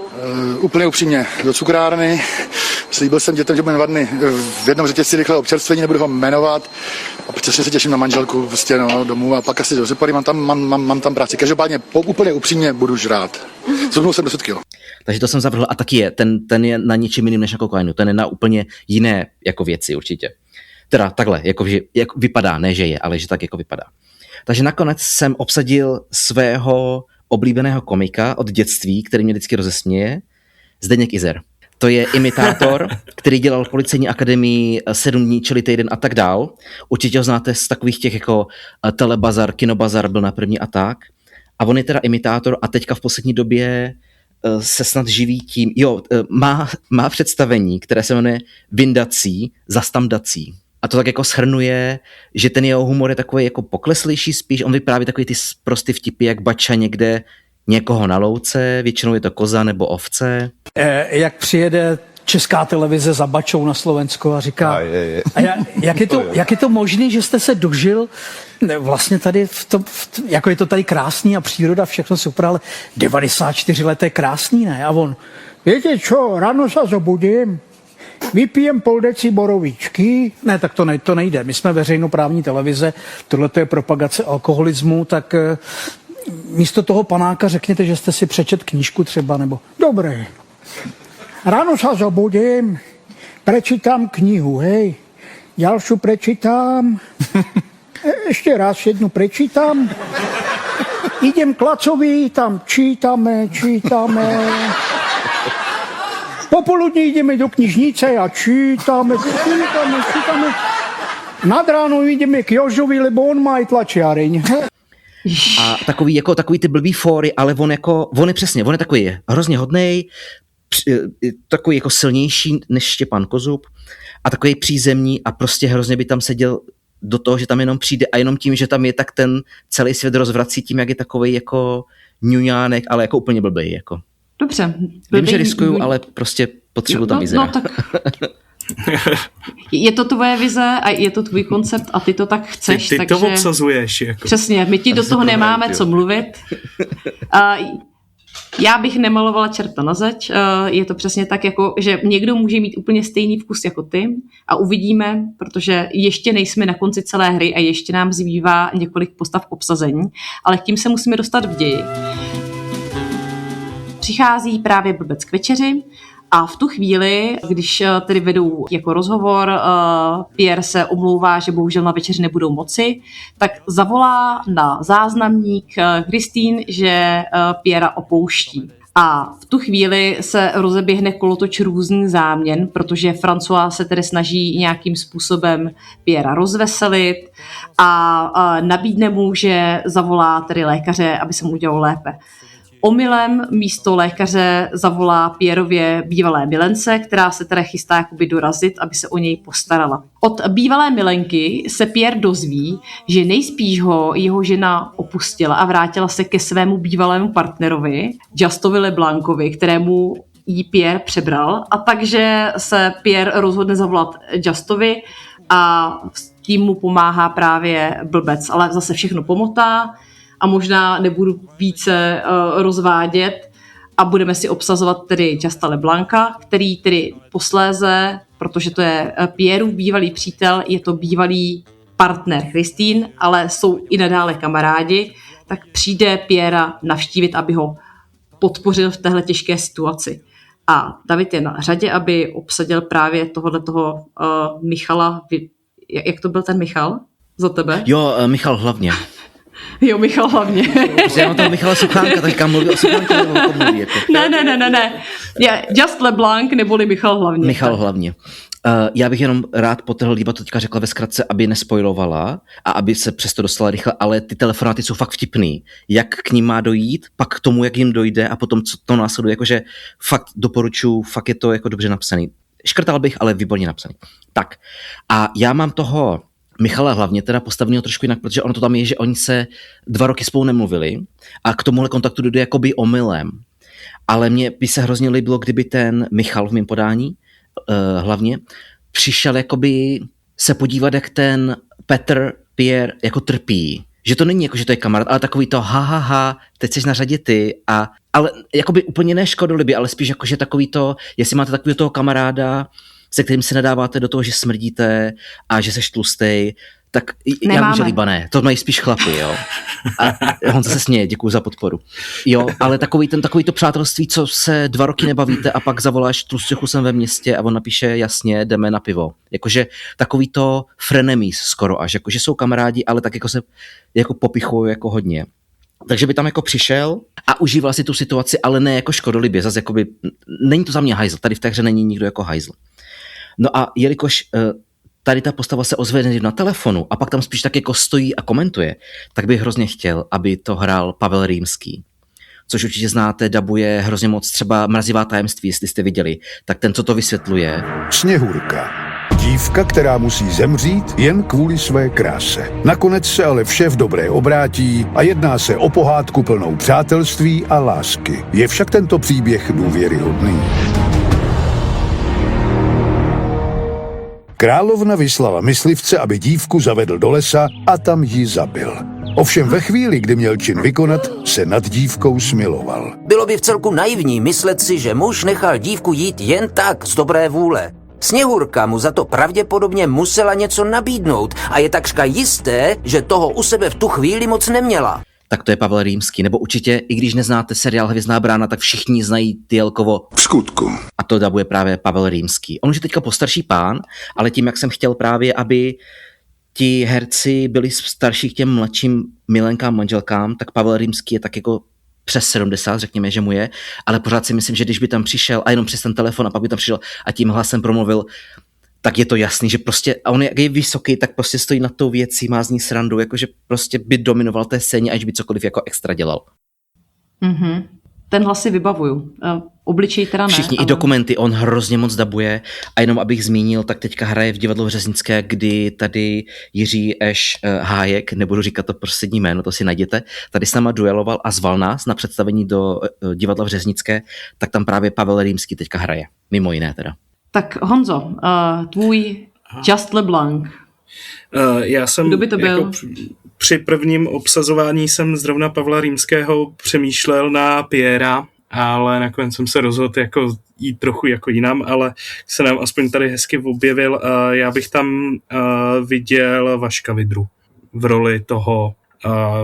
Úplně upřímně, do cukrárny. Slíbil jsem dětem, že budeme 2 dny v jednom řetězci rychle občerstvení, nebudu ho jmenovat. A přesně se těším na manželku prostě, domů a pak asi do Hřepory, mám tam práci. Každopádně úplně upřímně budu žrát. Zhubnul jsem 10 kg. Takže to jsem zavrhl a taky je, ten je na ničím jiným než na kokainu, ten je na úplně jiné jako věci určitě. Teda takhle, jako vypadá, ne že je, ale že tak jako vypadá. Takže nakonec jsem obsadil svého oblíbeného komika od dětství, který mě vždycky rozesměje, Zdeněk Izer. To je imitátor, který dělal Policejní akademii 7 dní, čili týden a tak dál. Určitě ho znáte z takových těch jako Telebazar, Kinobazar byl na první a tak. A on je teda imitátor a teďka v poslední době se snad živí tím, má představení, které se jmenuje Vindací za stamdací. A to tak jako shrnuje, že ten jeho humor je takový jako pokleslejší spíš, on vypráví takový ty prosty vtipy, jak Bača někde někoho na louce, většinou je to koza nebo ovce. Jak přijede Česká televize za Bačou na Slovensko a říká, jak je to možné, že jste se dožil vlastně tady jako je to tady krásný a příroda, všechno super, ale 94 let je krásný, ne? A on, víte čo, ráno se zobudím, vypijem 0,5 deci borovičky. Ne, tak to nejde. My jsme veřejnoprávní televize, tohle je propagace alkoholismu, tak místo toho panáka řekněte, že jste si přečet knížku třeba, nebo dobré. Ráno se zobudím, prečítám knihu, hej. Ďalšiu prečítám, ešte raz jednu prečítam. Idem k Lacovi, tam čítame. Popoludne ideme do knižnice a čítame. Nad ráno ideme k Jožovi, lebo on má aj tlačiareň. A takový ty blbý fóry, ale on je takový hrozně hodnej, takový jako silnější než Štěpán Kozub a takový přízemní a prostě hrozně by tam seděl do toho, že tam jenom přijde a jenom tím, že tam je, tak ten celý svět rozvrací tím, jak je takovej jako ňuňánek, ale jako úplně blbej. Jako. Dobře. Vím, že riskuju, ale prostě potřebuji tam Izera. No tak je to tvoje vize a je to tvůj koncept a ty to tak chceš. Ty to obsazuješ. Jako. Přesně, my ti do toho nemáme co mluvit. Já bych nemalovala čerta na zeď. Je to přesně tak, jako, že někdo může mít úplně stejný vkus jako ty a uvidíme, protože ještě nejsme na konci celé hry a ještě nám zbývá několik postav k obsazení, ale k tím se musíme dostat v ději. Přichází právě blbec k večeři a v tu chvíli, když tedy vedou jako rozhovor, Pierre se omlouvá, že bohužel na večeři nebudou moci, tak zavolá na záznamník Christine, že Pierra opouští. A v tu chvíli se rozeběhne kolotoč různých záměn, protože François se tedy snaží nějakým způsobem Pierra rozveselit a nabídne mu, že zavolá tedy lékaře, aby se mu udělalo lépe. Omylem místo lékaře zavolá Pierrově bývalé milence, která se teda chystá jakoby dorazit, aby se o něj postarala. Od bývalé milenky se Pierre dozví, že nejspíš ho jeho žena opustila a vrátila se ke svému bývalému partnerovi, Justovi Leblancovi, kterému jí Pierre přebral. A takže se Pierre rozhodne zavolat Justovi a s tím mu pomáhá právě blbec, ale zase všechno pomotá. A možná nebudu více rozvádět a budeme si obsazovat tedy Justa Leblanca, který tedy posléze, protože to je Pierrův bývalý přítel, je to bývalý partner Christine, ale jsou i nadále kamarádi, tak přijde Pierra navštívit, aby ho podpořil v téhle těžké situaci. A David je na řadě, aby obsadil právě tohoto Michala. Jak to byl ten Michal za tebe? Jo, Michal hlavně. Jo, Michal hlavně. Já mám toho Michala Suchánka, teďka mluví o Suchánku nebo mluví. Jako. Ne. Just Leblanc neboli Michal hlavně. Michal hlavně. Já bych jenom rád potrhl, Líba to teďka řekla ve zkratce, aby nespoilovala a aby se přesto dostala rychle, ale ty telefonáty jsou fakt vtipný. Jak k ním má dojít, pak k tomu, jak jim dojde a potom, co to následuje, jakože fakt doporučuji, fakt je to jako dobře napsaný. Škrtal bych, ale výborně napsaný. Tak, a já mám toho Michala hlavně teda postaveného trošku jinak, protože ono to tam je, že oni se 2 roky spolu nemluvili a k tomuhle kontaktu jde jakoby omylem. Ale mně by se hrozně líbilo, kdyby ten Michal v mém podání hlavně přišel jakoby se podívat, jak ten Petr Pierre jako trpí. Že to není jako, že to je kamarád, ale takový to teď jsi na řadě ty ale jakoby úplně ne škodolibě, ale spíš jako, že takový to, jestli máte takový toho kamaráda, se kterým se nadáváte do toho, že smrdíte a že seš tlustej, tak já vím, že Líba ne. To mají spíš chlapy, jo. A Honza se směje, děkuju za podporu. Jo, ale takový to přátelství, co se 2 roky nebavíte a pak zavoláš tlustěchu jsem ve městě a on napíše jasně, jdeme na pivo. Jakože takový to frenemies skoro až, jakože jsou kamarádi, ale tak jako se jako popichují jako hodně. Takže by tam jako přišel a užíval si tu situaci, ale ne jako škodolibě. Zase jakoby, není to za mě hajzl, tady v té hře není nikdo jako hajzl. No a jelikož tady ta postava se ozve na telefonu a pak tam spíš tak jako stojí a komentuje, tak bych hrozně chtěl, aby to hrál Pavel Rýmský. Což určitě znáte, dabuje hrozně moc třeba Mrazivá tajemství, jestli jste viděli. Tak ten, co to vysvětluje. Sněhurka. Dívka, která musí zemřít jen kvůli své kráse. Nakonec se ale vše v dobré obrátí a jedná se o pohádku plnou přátelství a lásky. Je však tento příběh důvěryhodný. Královna vyslala myslivce, aby dívku zavedl do lesa a tam ji zabil. Ovšem ve chvíli, kdy měl čin vykonat, se nad dívkou smiloval. Bylo by vcelku naivní myslet si, že muž nechal dívku jít jen tak z dobré vůle. Sněhurka mu za to pravděpodobně musela něco nabídnout a je takřka jisté, že toho u sebe v tu chvíli moc neměla. Tak to je Pavel Rýmský, nebo určitě, i když neznáte seriál Hvězdná brána, tak všichni znají Tyjelkovo v skutku. A to dabuje právě Pavel Rýmský. On už je teďka postarší pán, ale tím, jak jsem chtěl právě, aby ti herci byli starší k těm mladším milenkám, manželkám, tak Pavel Rýmský je tak jako přes 70, řekněme, že mu je, ale pořád si myslím, že když by tam přišel a jenom přes ten telefon a pak by tam přišel a tím hlasem promluvil, tak je to jasný, že prostě, a on jak je vysoký, tak prostě stojí nad tou věcí, má z ní srandu, jakože prostě by dominoval té scéně, až by cokoliv jako extra dělal. Mm-hmm. Ten hlas si vybavuju. Obličej teda ne. Všichni, ale... i dokumenty, on hrozně moc dabuje a jenom abych zmínil, tak teďka hraje v Divadlu v Řeznické, kdy tady Jiří Eš Hájek, nebudu říkat to prostřední jméno, to si najděte, tady s náma dueloval a zval nás na představení do Divadla v Řeznické, tak tam právě Pavel Rýmský teďka hraje, mimo jiné teda. Tak Honzo, tvůj Just Leblanc. Já jsem Kdo by to byl? Jako při prvním obsazování jsem zrovna Pavla Rýmského přemýšlel na Pierra, ale nakonec jsem se rozhodl jako jít trochu jako jinam, ale se nám aspoň tady hezky objevil. Já bych tam viděl Vaška Vidru v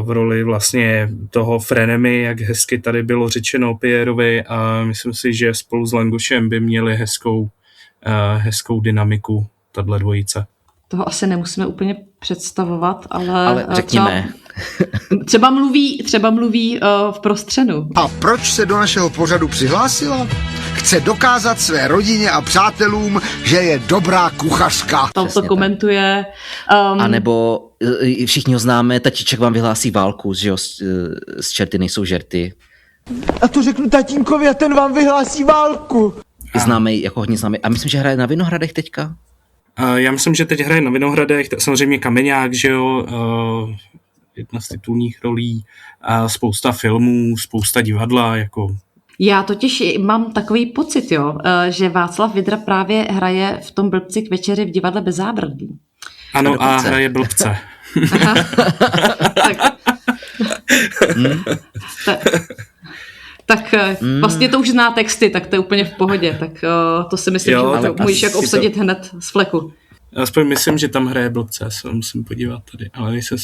roli vlastně toho frenemy, jak hezky tady bylo řečeno o Pierrovi, a myslím si, že spolu s Langošem by měli hezkou dynamiku tato dvojice. Toho asi nemusíme úplně představovat, ale řekněme. Třeba mluví v prostřenu. A proč se do našeho pořadu přihlásila? Chce dokázat své rodině a přátelům, že je dobrá kuchařka. Tam to komentuje. A nebo všichni ho známe, tatíček vám vyhlásí válku, že jo, z čerty nejsou žerty. A to řeknu tatínkovi a ten vám vyhlásí válku. Známej, jako hodně známej. A myslím, že hraje na Vinohradech teďka. Já myslím, že teď hraje na Vinohradech, samozřejmě Kameňák, že jo, jedna z titulních rolí, spousta filmů, spousta divadla, jako... Já totiž mám takový pocit, jo, že Václav Vidra právě hraje v tom Blbci k večeři v divadle Bez zábradlí. Ano, a hraje blbce. Tak vlastně to už zná texty, tak to je úplně v pohodě, tak to si myslím, jo, že můžeš jako obsadit hned z fleku. Aspoň myslím, že tam hraje blbce, se musím podívat tady, ale nejsem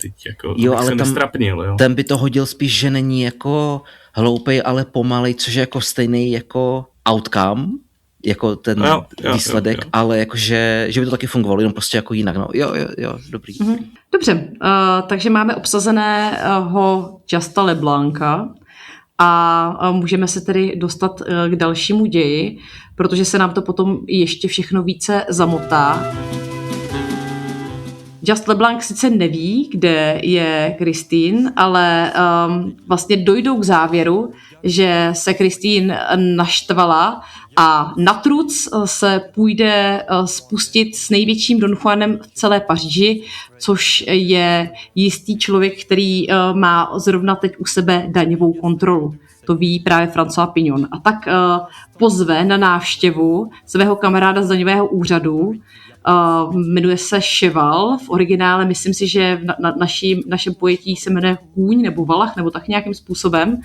teď jako, jo, ale se nestrapnil, jo. Ten by to hodil spíš, že není jako hloupej, ale pomalej, což je jako stejný jako outcome, jako ten výsledek, jo. Ale jakože, že by to taky fungovalo, jenom prostě jako jinak, no jo, dobrý. Dobře, takže máme obsazeného Justa LeBlanca a můžeme se tedy dostat k dalšímu ději, protože se nám to potom ještě všechno více zamotá. Just LeBlanc sice neví, kde je Christine, ale vlastně dojdou k závěru, že se Christine naštvala a natruc se půjde spustit s největším Don Juanem v celé Paříži, což je jistý člověk, který má zrovna teď u sebe daňovou kontrolu. To ví právě François Pignon. A tak pozve na návštěvu svého kamaráda z daňového úřadu, jmenuje se Cheval, v originále myslím si, že v našem pojetí se jmenuje Kůň nebo Valach, nebo tak nějakým způsobem,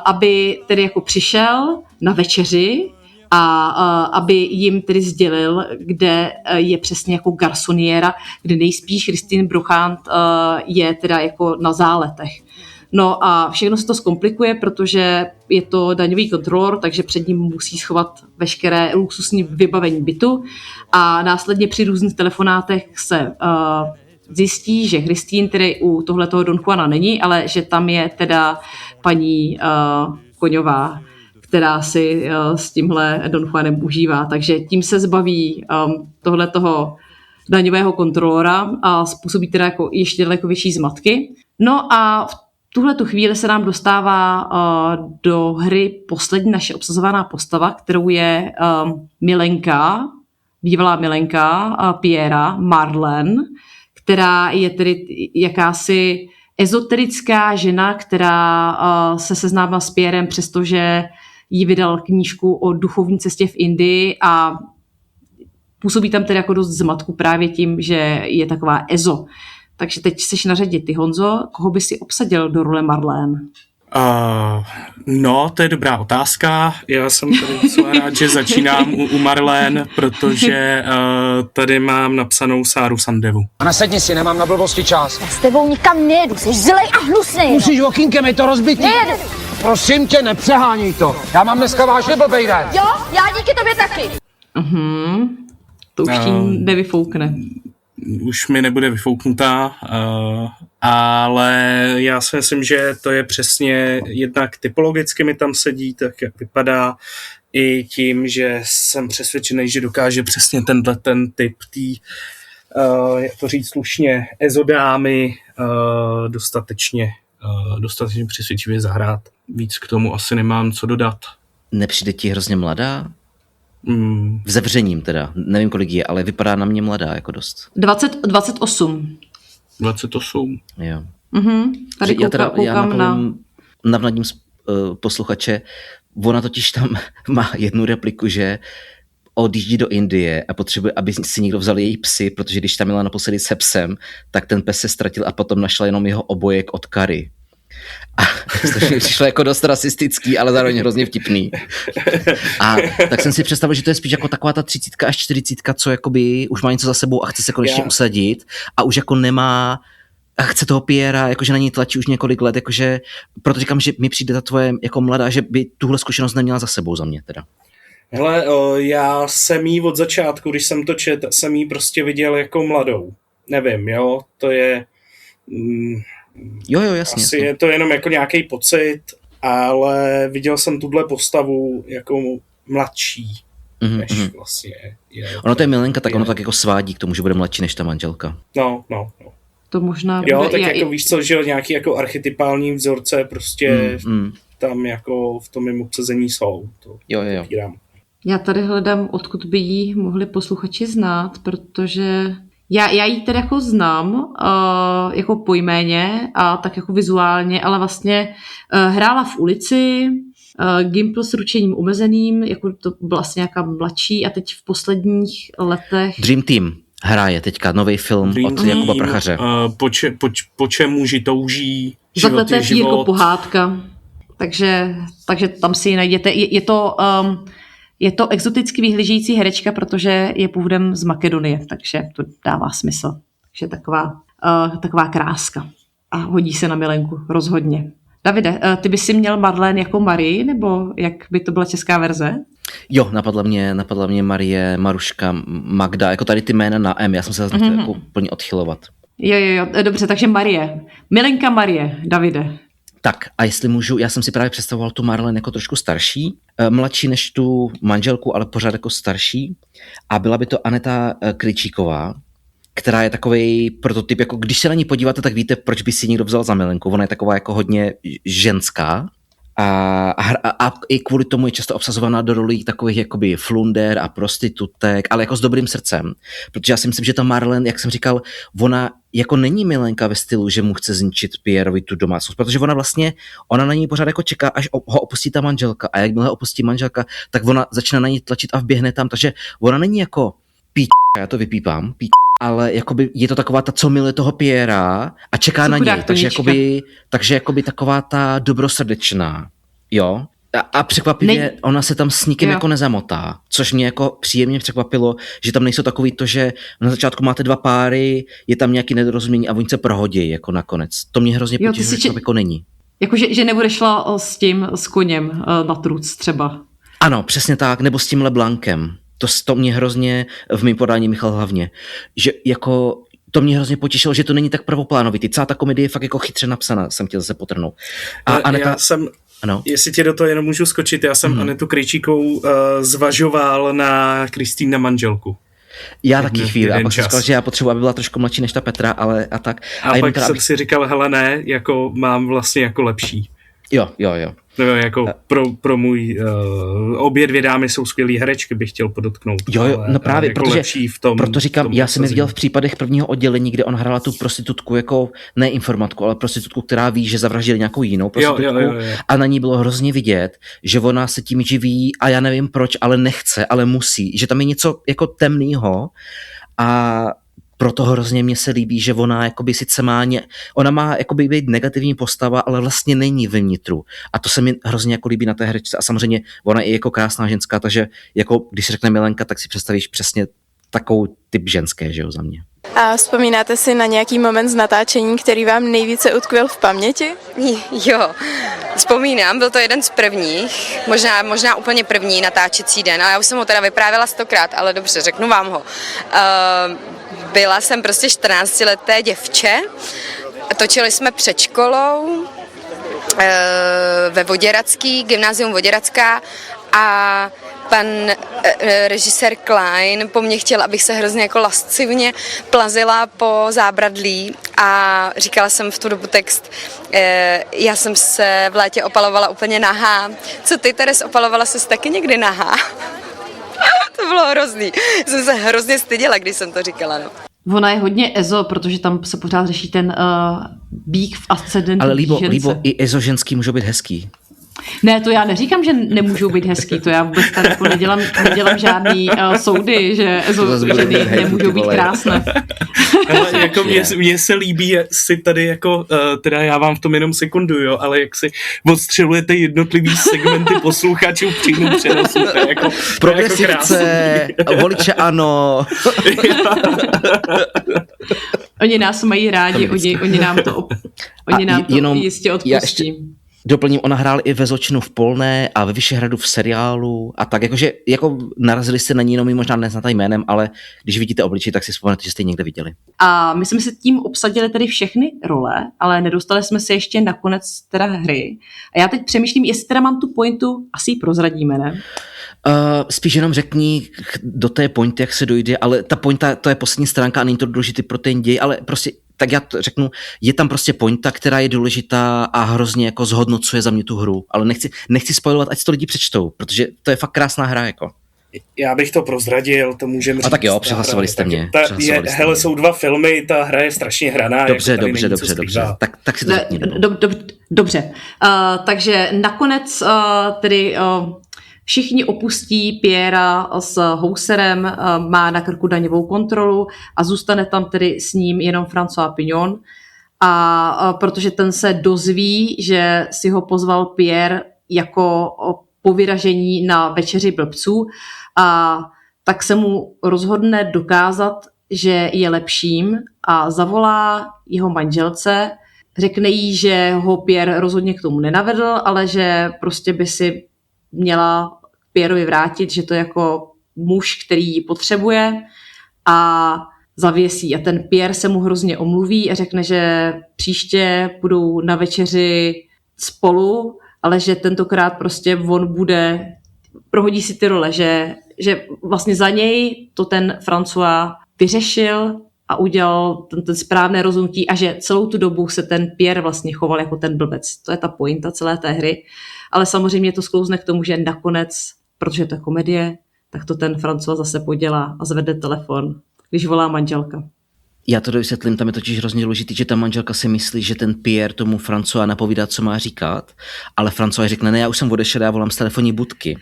aby tedy jako přišel na večeři a aby jim tedy sdělil, kde je přesně jako garsoniéra, kde nejspíš Christine Brochant je teda jako na záletech. No a všechno se to zkomplikuje, protože je to daňový kontrolor, takže před ním musí schovat veškeré luxusní vybavení bytu a následně při různých telefonátech se zjistí, že Christine tedy u tohletoho Don Juana není, ale že tam je teda paní Koňová, která si s tímhle Don Juanem užívá. Takže tím se zbaví tohletoho daňového kontrolora a způsobí teda jako ještě daleko větší zmatky. No a v tuhletu chvíli se nám dostává do hry poslední naše obsazovaná postava, kterou je milenka, bývalá milenka Pierra, Marlene, která je tedy jakási ezoterická žena, která se seznámila s Pierrem, přestože jí vydal knížku o duchovní cestě v Indii a působí tam tedy jako dost zmatku právě tím, že je taková ezo. Takže teď jsi na řadě ty, Honzo, koho by si obsadil do role Marlene? No, to je dobrá otázka. Já jsem tady docela rád, že začínám u Marlene, protože tady mám napsanou Sáru Sandevu. A nasedni si, nemám na blbosti čas. Já s tebou nikam nejedu, jsi zlej a hnusnej. Musíš okýnkem, je to rozbitý. Nejedu. Prosím tě, nepřeháněj to. Já mám dneska vážně blbej den. Jo, já díky tobě taky. To už ti nevyfoukne. Už mi nebude vyfouknutá, ale já si myslím, že to je přesně jednak typologicky mi tam sedí, tak jak vypadá, i tím, že jsem přesvědčený, že dokáže přesně ten typ tý, jak to říct slušně, ezodámy dostatečně přesvědčivě zahrát. Víc k tomu asi nemám co dodat. Nepřijde ti hrozně mladá? V Zevřením teda, nevím kolik je, ale vypadá na mě mladá jako dost. 28. 28? Jo. Tady koukám na navnadním posluchače, ona totiž tam má jednu repliku, že odjíždí do Indie a potřebuje, aby si někdo vzal její psy, protože když tam měla naposledy se psem, tak ten pes se ztratil a potom našla jenom jeho obojek od Kary. A to mi přišlo jako dost rasistický, ale zároveň hrozně vtipný. A tak jsem si představil, že to je spíš jako taková ta 30 až 40, co jakoby už má něco za sebou a chce se konečně usadit a už jako nemá a chce toho Pierra, jakože na ní tlačí už několik let, jakože proto říkám, že mi přijde ta tvoje jako mladá, že by tuhle zkušenost neměla za sebou za mě teda. Hele, já jsem jí od začátku, když jsem to četl, jsem jí prostě viděl jako mladou. Nevím, jo, to je... Jo, jasně. Asi je to jenom jako nějaký pocit, ale viděl jsem tuhle postavu jako mladší, než vlastně je. Ono to je milenka, tak ono tak jako svádí k tomu, že bude mladší než ta manželka. No. To možná... Jo, tak jako víš co, že nějaký jako archetypální vzorce prostě tam jako v tom mým obsazení jsou. To jo. Já tady hledám, odkud by jí mohli posluchači znát, protože já jí tedy jako znám, jako po jméně a tak jako vizuálně, ale vlastně hrála v ulici, Gimpl s ručením omezeným, jako to byla vlastně nějaká mladší a teď v posledních letech... Dream Team hraje teďka nový film od Jakuba Prachaře. Po čem muži touží, život je život. Jako pohádka, takže tam si ji najděte. Je to exoticky vyhlížející herečka, protože je původem z Makedonie, takže to dává smysl. Takže taková kráska. A hodí se na milenku, rozhodně. Davide, ty bys si měl Marlene jako Marii, nebo jak by to byla česká verze? Jo, napadla mě Marie, Maruška, Magda, jako tady ty jména na M, já jsem se zase nechtěl jako úplně odchylovat. Jo, dobře, takže Marie. Milenka Marie, Davide. Tak a jestli můžu, já jsem si právě představoval tu Marlene jako trošku starší, mladší než tu manželku, ale pořád jako starší a byla by to Aneta Krejčíková, která je takovej prototyp, jako když se na ní podíváte, tak víte, proč by si někdo vzal za milenku. Ona je taková jako hodně ženská a i kvůli tomu je často obsazovaná do rolí takových jakoby flunder a prostitutek, ale jako s dobrým srdcem. Protože já si myslím, že ta Marlene, jak jsem říkal, ona jako není milenka ve stylu, že mu chce zničit Pierrovi tu domácnost, protože ona na něj pořád jako čeká, až ho opustí ta manželka a jakmile opustí manželka, tak ona začne na něj tlačit a vběhne tam, takže ona není jako já to vypípám, ale jakoby je to taková ta, co miluje toho Pierra a čeká na něj, takže jakoby taková ta dobrosrdečná, jo. A překvapivě ona se tam s nikým jako nezamotá, což mě jako příjemně překvapilo, že tam nejsou takový to, že na začátku máte dva páry, je tam nějaký nedorozumění a oni se prohodí jako nakonec. To mě hrozně potěšilo, že to jako není. Jakože že nebude šla s koněm na truc třeba. Ano, přesně tak, nebo s tím LeBlancem. To mě hrozně v mým podání Michal hlavně, že jako to mě hrozně potěšilo, že to není tak prvoplánovitý. Celá ta komedie je fakt jako chytře napsaná, jsem chtěl zase potrhnout. A Aneta... Ano. Jestli tě do toho jenom můžu skočit, já jsem Anetu Krejčíkovou zvažoval na Kristýna manželku. Já taky chvíli, a pak jsem říkal, že já potřebuji, aby byla trošku mladší než ta Petra, ale a tak. A pak jsem si říkal, hele ne, jako mám vlastně jako lepší. Jo. No, jako pro můj obě dvě dámy jsou skvělý herečky, bych chtěl podotknout. Jo, no právě, jako proto říkám, já jsem je viděl v případech prvního oddělení, kde on hrála tu prostitutku jako, ne informatku, ale prostitutku, která ví, že zavraždili nějakou jinou prostitutku jo. A na ní bylo hrozně vidět, že ona se tím živí a já nevím proč, ale nechce, ale musí, že tam je něco jako temného a proto hrozně mě se líbí, že ona jakoby sice ona má jakoby být negativní postava, ale vlastně není vnitru. A to se mi hrozně jako líbí na té herečce. A samozřejmě ona je jako krásná ženská, takže jako když se řekne Milenka, tak si představíš přesně takovou typ ženské, že jo, za mě. A vzpomínáte si na nějaký moment z natáčení, který vám nejvíce utkvěl v paměti? Jo, vzpomínám, byl to jeden z prvních, možná úplně první natáčecí den, ale já už jsem ho teda vyprávěla 100krát, ale dobře, řeknu vám ho. Byla jsem prostě 14leté děvče, točili jsme před školou ve Voděradský, gymnázium Voděradská a pan režisér Klein po mně chtěl, abych se hrozně jako lascivně plazila po zábradlí a říkala jsem v tu dobu text, já jsem se v létě opalovala úplně nahá. Co ty, Teres, opalovala ses taky někdy nahá? To bylo hrozný. Jsem se hrozně styděla, když jsem to říkala, no. Ona je hodně ezo, protože tam se pořád řeší ten bík v ascendentu. Ale Líbo, i ezo ženský můžou být hezký. Ne, to já neříkám, že nemůžou být hezký, to já vůbec tady jako nedělám žádný soudy, že ženy nemůžou být krásné. Ale jako mně se líbí, si tady jako, teda já vám v tom jenom sekundu, jo, ale jak si odstřelujete jednotlivý segmenty posluchačů v přímém přenosu, to je jako progresivce, voliče ano. Oni nás mají rádi, oni nám to jistě odpustí. doplním, ona hrála i ve Zločinu v Polné a ve Vyšehradu v seriálu a tak, jakože jako narazili jste na ní, jenom ji možná neznáte jménem, ale když vidíte obličej, tak si vzpomenete, že jste ji někde viděli. A my jsme se tím obsadili tedy všechny role, ale nedostali jsme se ještě na konec teda hry. A já teď přemýšlím, jestli teda mám tu pointu, asi ji prozradíme, ne? Spíš jenom řekni do té pointy, jak se dojde, ale ta pointa, to je poslední stránka a není to důležitý pro ten děj, ale prostě tak já to řeknu, je tam prostě pointa, která je důležitá a hrozně jako zhodnocuje za mě tu hru, ale nechci spoilovat, ať to lidi přečtou, protože to je fakt krásná hra jako. Já bych to prozradil, to můžeme říct. A tak jo, přehlasovali jste mě. Hele, jsou 2 filmy, ta hra je strašně hraná. Dobře, jako dobře. Tak si to řekni. Dobře. Takže nakonec tedy všichni opustí Pierra s Houserem, má na krku daňovou kontrolu a zůstane tam tedy s ním jenom François Pignon. A protože ten se dozví, že si ho pozval Pierre jako po vyražení na večeři blbců, a tak se mu rozhodne dokázat, že je lepším a zavolá jeho manželce, řekne jí, že ho Pierre rozhodně k tomu nenavedl, ale že prostě by si měla Pierrovi vrátit, že to je jako muž, který ji potřebuje, a zavěsí. A ten Pierre se mu hrozně omluví a řekne, že příště budou na večeři spolu, ale že tentokrát prostě on prohodí si ty role, že vlastně za něj to ten François vyřešil a udělal ten správné rozhodnutí a že celou tu dobu se ten Pierre vlastně choval jako ten blbec. To je ta pointa celé té hry. Ale samozřejmě to sklouzne k tomu, že nakonec, protože to je komedie, tak to ten François zase podělá a zvede telefon, když volá manželka. Já to dovysvětlím, tam je totiž hrozně důležitý, že ta manželka si myslí, že ten Pierre tomu François napovídá, co má říkat, ale François řekne, ne, já už jsem odešel, já volám z telefonní budky.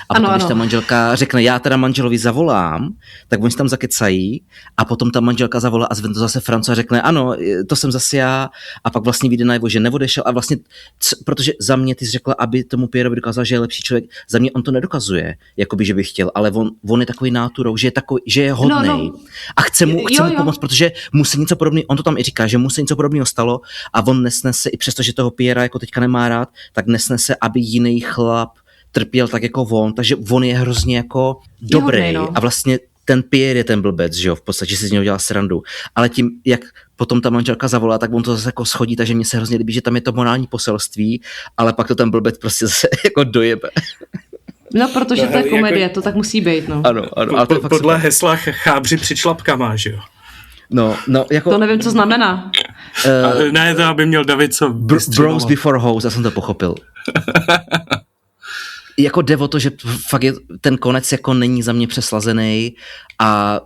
A potom, když ta manželka řekne, já teda manželovi zavolám, tak oni se tam zakecají a potom ta manželka zavolá a zvedne to zase François a řekne, ano, to jsem zase já, a pak vlastně vyjde najevo, že neodešel a vlastně, protože za mě ty jsi řekla, aby tomu Pierrovi dokázal, že je lepší člověk, za mě on to nedokazuje, jakoby, že by chtěl, ale on je takový náturou, že je hodnej a chce mu pomoct, protože mu se něco podobného, on to tam i říká, že mu se něco podobného stalo a on nesnese, i přesto, že toho Pierra jako teďka nemá rád, tak nesnese, aby jiný chlap trpěl tak jako on, takže on je hrozně jako dobrý a vlastně ten Pierre je ten blbec, že jo, v podstatě si z něho dělá srandu, ale tím, jak potom ta manželka zavolá, tak on to zase jako schodí, takže mně se hrozně líbí, že tam je to morální poselství, ale pak to ten blbec prostě zase jako dojebe. No, protože to je komedie, jako, to tak musí být, no. Ano, ale to je fakt podle super. hesla chábři před šlapkama, že jo. No, jako... To nevím, co znamená. Ne, to aby měl David co Bros before hoes, já jsem to pochopil. Jako jde o to, že fakt je, ten konec jako není za mě přeslazený a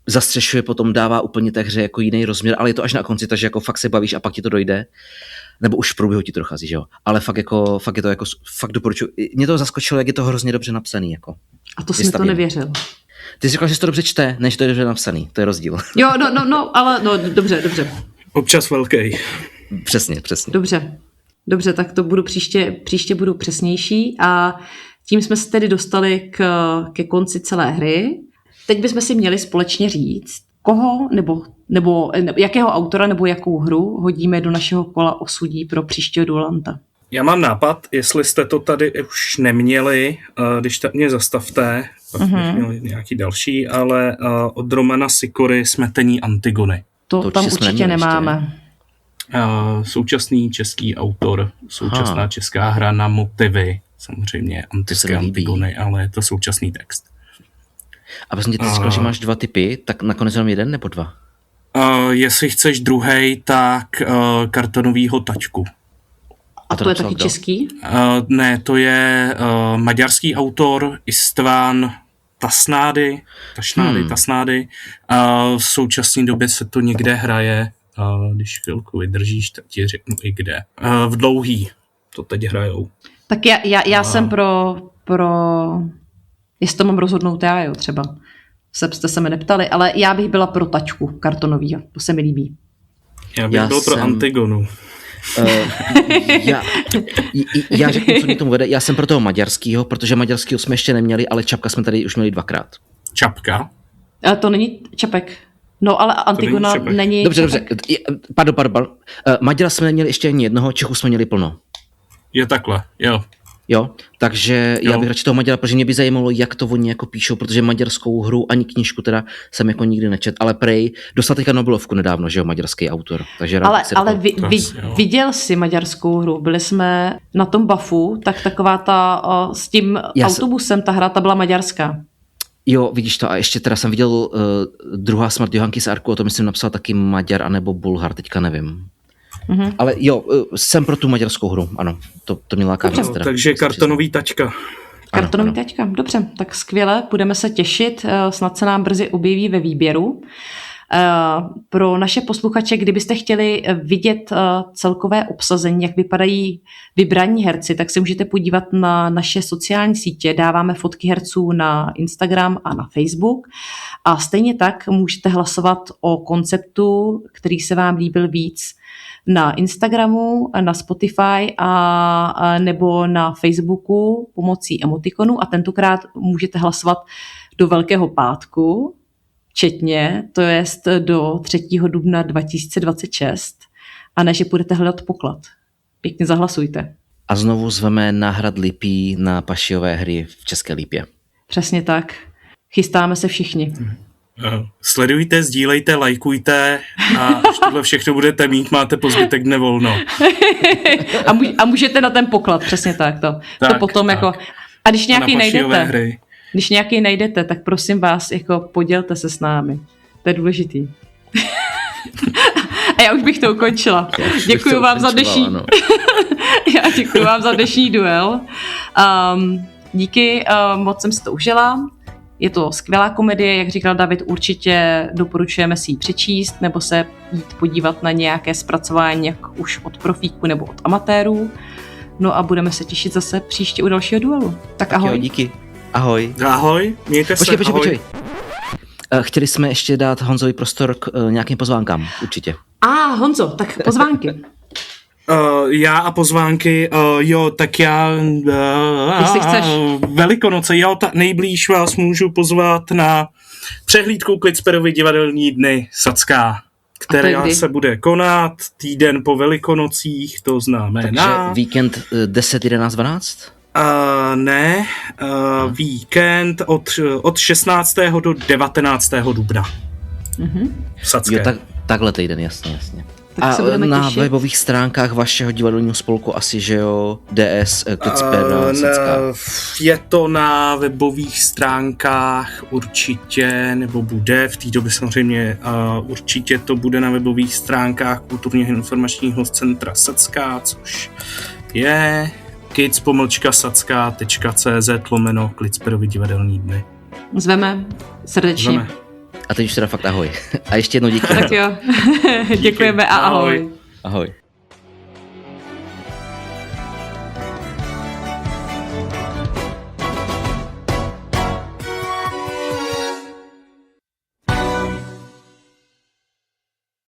zastřešuje potom, dává úplně té hře jako jiný rozměr, ale je to až na konci, takže jako fakt se bavíš a pak ti to dojde. Nebo už v průběhu ti to dochází, že jo. Ale fakt je to jako, fakt doporučuji. Mě to zaskočilo, jak je to hrozně dobře napsaný, jako. A to jsi mi to nevěřil. Ty jsi říkal, že jsi to dobře čte, než to je dobře napsaný. To je rozdíl. Jo, ale dobře. Občas velký. Přesně. Dobře, tak to budu příště budu přesnější a tím jsme se tedy dostali ke konci celé hry. Teď bychom si měli společně říct, koho nebo jakého autora nebo jakou hru hodíme do našeho kola osudí pro příštího duelanta. Já mám nápad, jestli jste to tady už neměli, když tak mě zastavte, pak bych měl nějaký další, ale od Romana Sikory Smetení Antigony. To tam určitě nemáme. Současný český autor, současná česká hra na motivy, samozřejmě antické Antigony, ale je to současný text. A vlastně ty říkal, že máš 2 typy, tak nakonec jenom 1 nebo 2? Jestli chceš druhej, tak kartonovýho Tačku. A to je taky český? Ne, to je maďarský autor István Tasnády. V současné době se to někde hraje, když chvilku vydržíš, tak ti řeknu i kde. V Dlouhý to teď hrajou. Tak já jsem pro... Jestli to mám rozhodnout já, jo, třeba. Jste se mi neptali, ale já bych byla pro Tačku kartonovýho, to se mi líbí. Já bych byl pro Antigonu. Já řeknu, co mě tomu vede. Já jsem pro toho maďarskýho, protože maďarskýho jsme ještě neměli, ale Čapka jsme tady už měli 2krát. Čapka? To není Čapek. No, ale Antigona není... Dobře. Pardon. Maďara jsme neměli ještě ani jednoho, Čechů jsme měli plno. Je takhle, jo. Jo, takže já bych radši toho Maďara, protože mě by zajímalo, jak to oni jako píšou, protože maďarskou hru ani knížku teda jsem jako nikdy nečet, ale prej dostal teďka Nobelovku nedávno, že jo, maďarský autor. Takže ale viděl jsi maďarskou hru, byli jsme na tom Bafu, tak taková ta s tím autobusem, ta hra, ta byla maďarská. Jo, vidíš to, a ještě teda jsem viděl Druhá smrt Johanky z Arku, o tom myslím napsal taky Maďar anebo Bulhar, teďka nevím. Mm-hmm. Ale jo, jsem pro tu maďarskou hru, ano, to mě láká víc. Takže kartonový tačka. Kartonový tačka, dobře, tak skvěle, budeme se těšit, snad se nám brzy objeví ve výběru. Pro naše posluchače, kdybyste chtěli vidět celkové obsazení, jak vypadají vybraní herci, tak se můžete podívat na naše sociální sítě, dáváme fotky herců na Instagram a na Facebook a stejně tak můžete hlasovat o konceptu, který se vám líbil víc na Instagramu, na Spotify a nebo na Facebooku pomocí emotikonu a tentokrát můžete hlasovat do Velkého pátku, včetně, to jest do 3. dubna 2026 a ne, že půjdete hledat poklad. Pěkně zahlasujte. A znovu zveme na hrad Lipí na Pašiové hry v České Lípě. Přesně tak. Chystáme se všichni. Sledujte, sdílejte, lajkujte a až tohle všechno budete mít, máte po zbytek dne volno. A můžete na ten poklad, přesně tak. To potom tak. Jako... A když nějaký najdete, když nějaký najdete, tak prosím vás, jako podělte se s námi. To je důležitý. A já už bych to ukončila. Děkuji vám za dnešní... Já děkuji vám za dnešní duel. Díky, moc jsem si to užila. Je to skvělá komedie, jak říkal David, určitě doporučujeme si ji přečíst nebo se jít podívat na nějaké zpracování, jak už od profíků nebo od amatérů. No a budeme se těšit zase příště u dalšího duelu. Tak ahoj. Jo, díky. Ahoj. Ahoj, mějte se. Počkej. Chtěli jsme ještě dát Honzovi prostor k nějakým pozvánkám, určitě. Honzo, tak pozvánky. Já a pozvánky, jo, tak já... Jestli chceš. Velikonoce, jo, nejblíž vás můžu pozvat na přehlídku Klitsperovy divadelní dny Sacká, která se bude konat týden po Velikonocích, to znamená... Takže víkend 10, 11, 12? Ne, víkend od 16. do 19. dubna. Sacké. Jo, takhle týden, jasně. A na webových stránkách vašeho divadelního spolku asi, že jo, DS, Klitspera, Sacká. Je to na webových stránkách určitě, nebo bude, v té době samozřejmě určitě to bude na webových stránkách Kulturního informačního centra Sacká, což je kids.sacka.cz/Klitsperovy divadelní dny. Zveme srdečně. A teď už teda fakt ahoj. A ještě jednou díky. Tak jo, děkujeme a ahoj. Ahoj.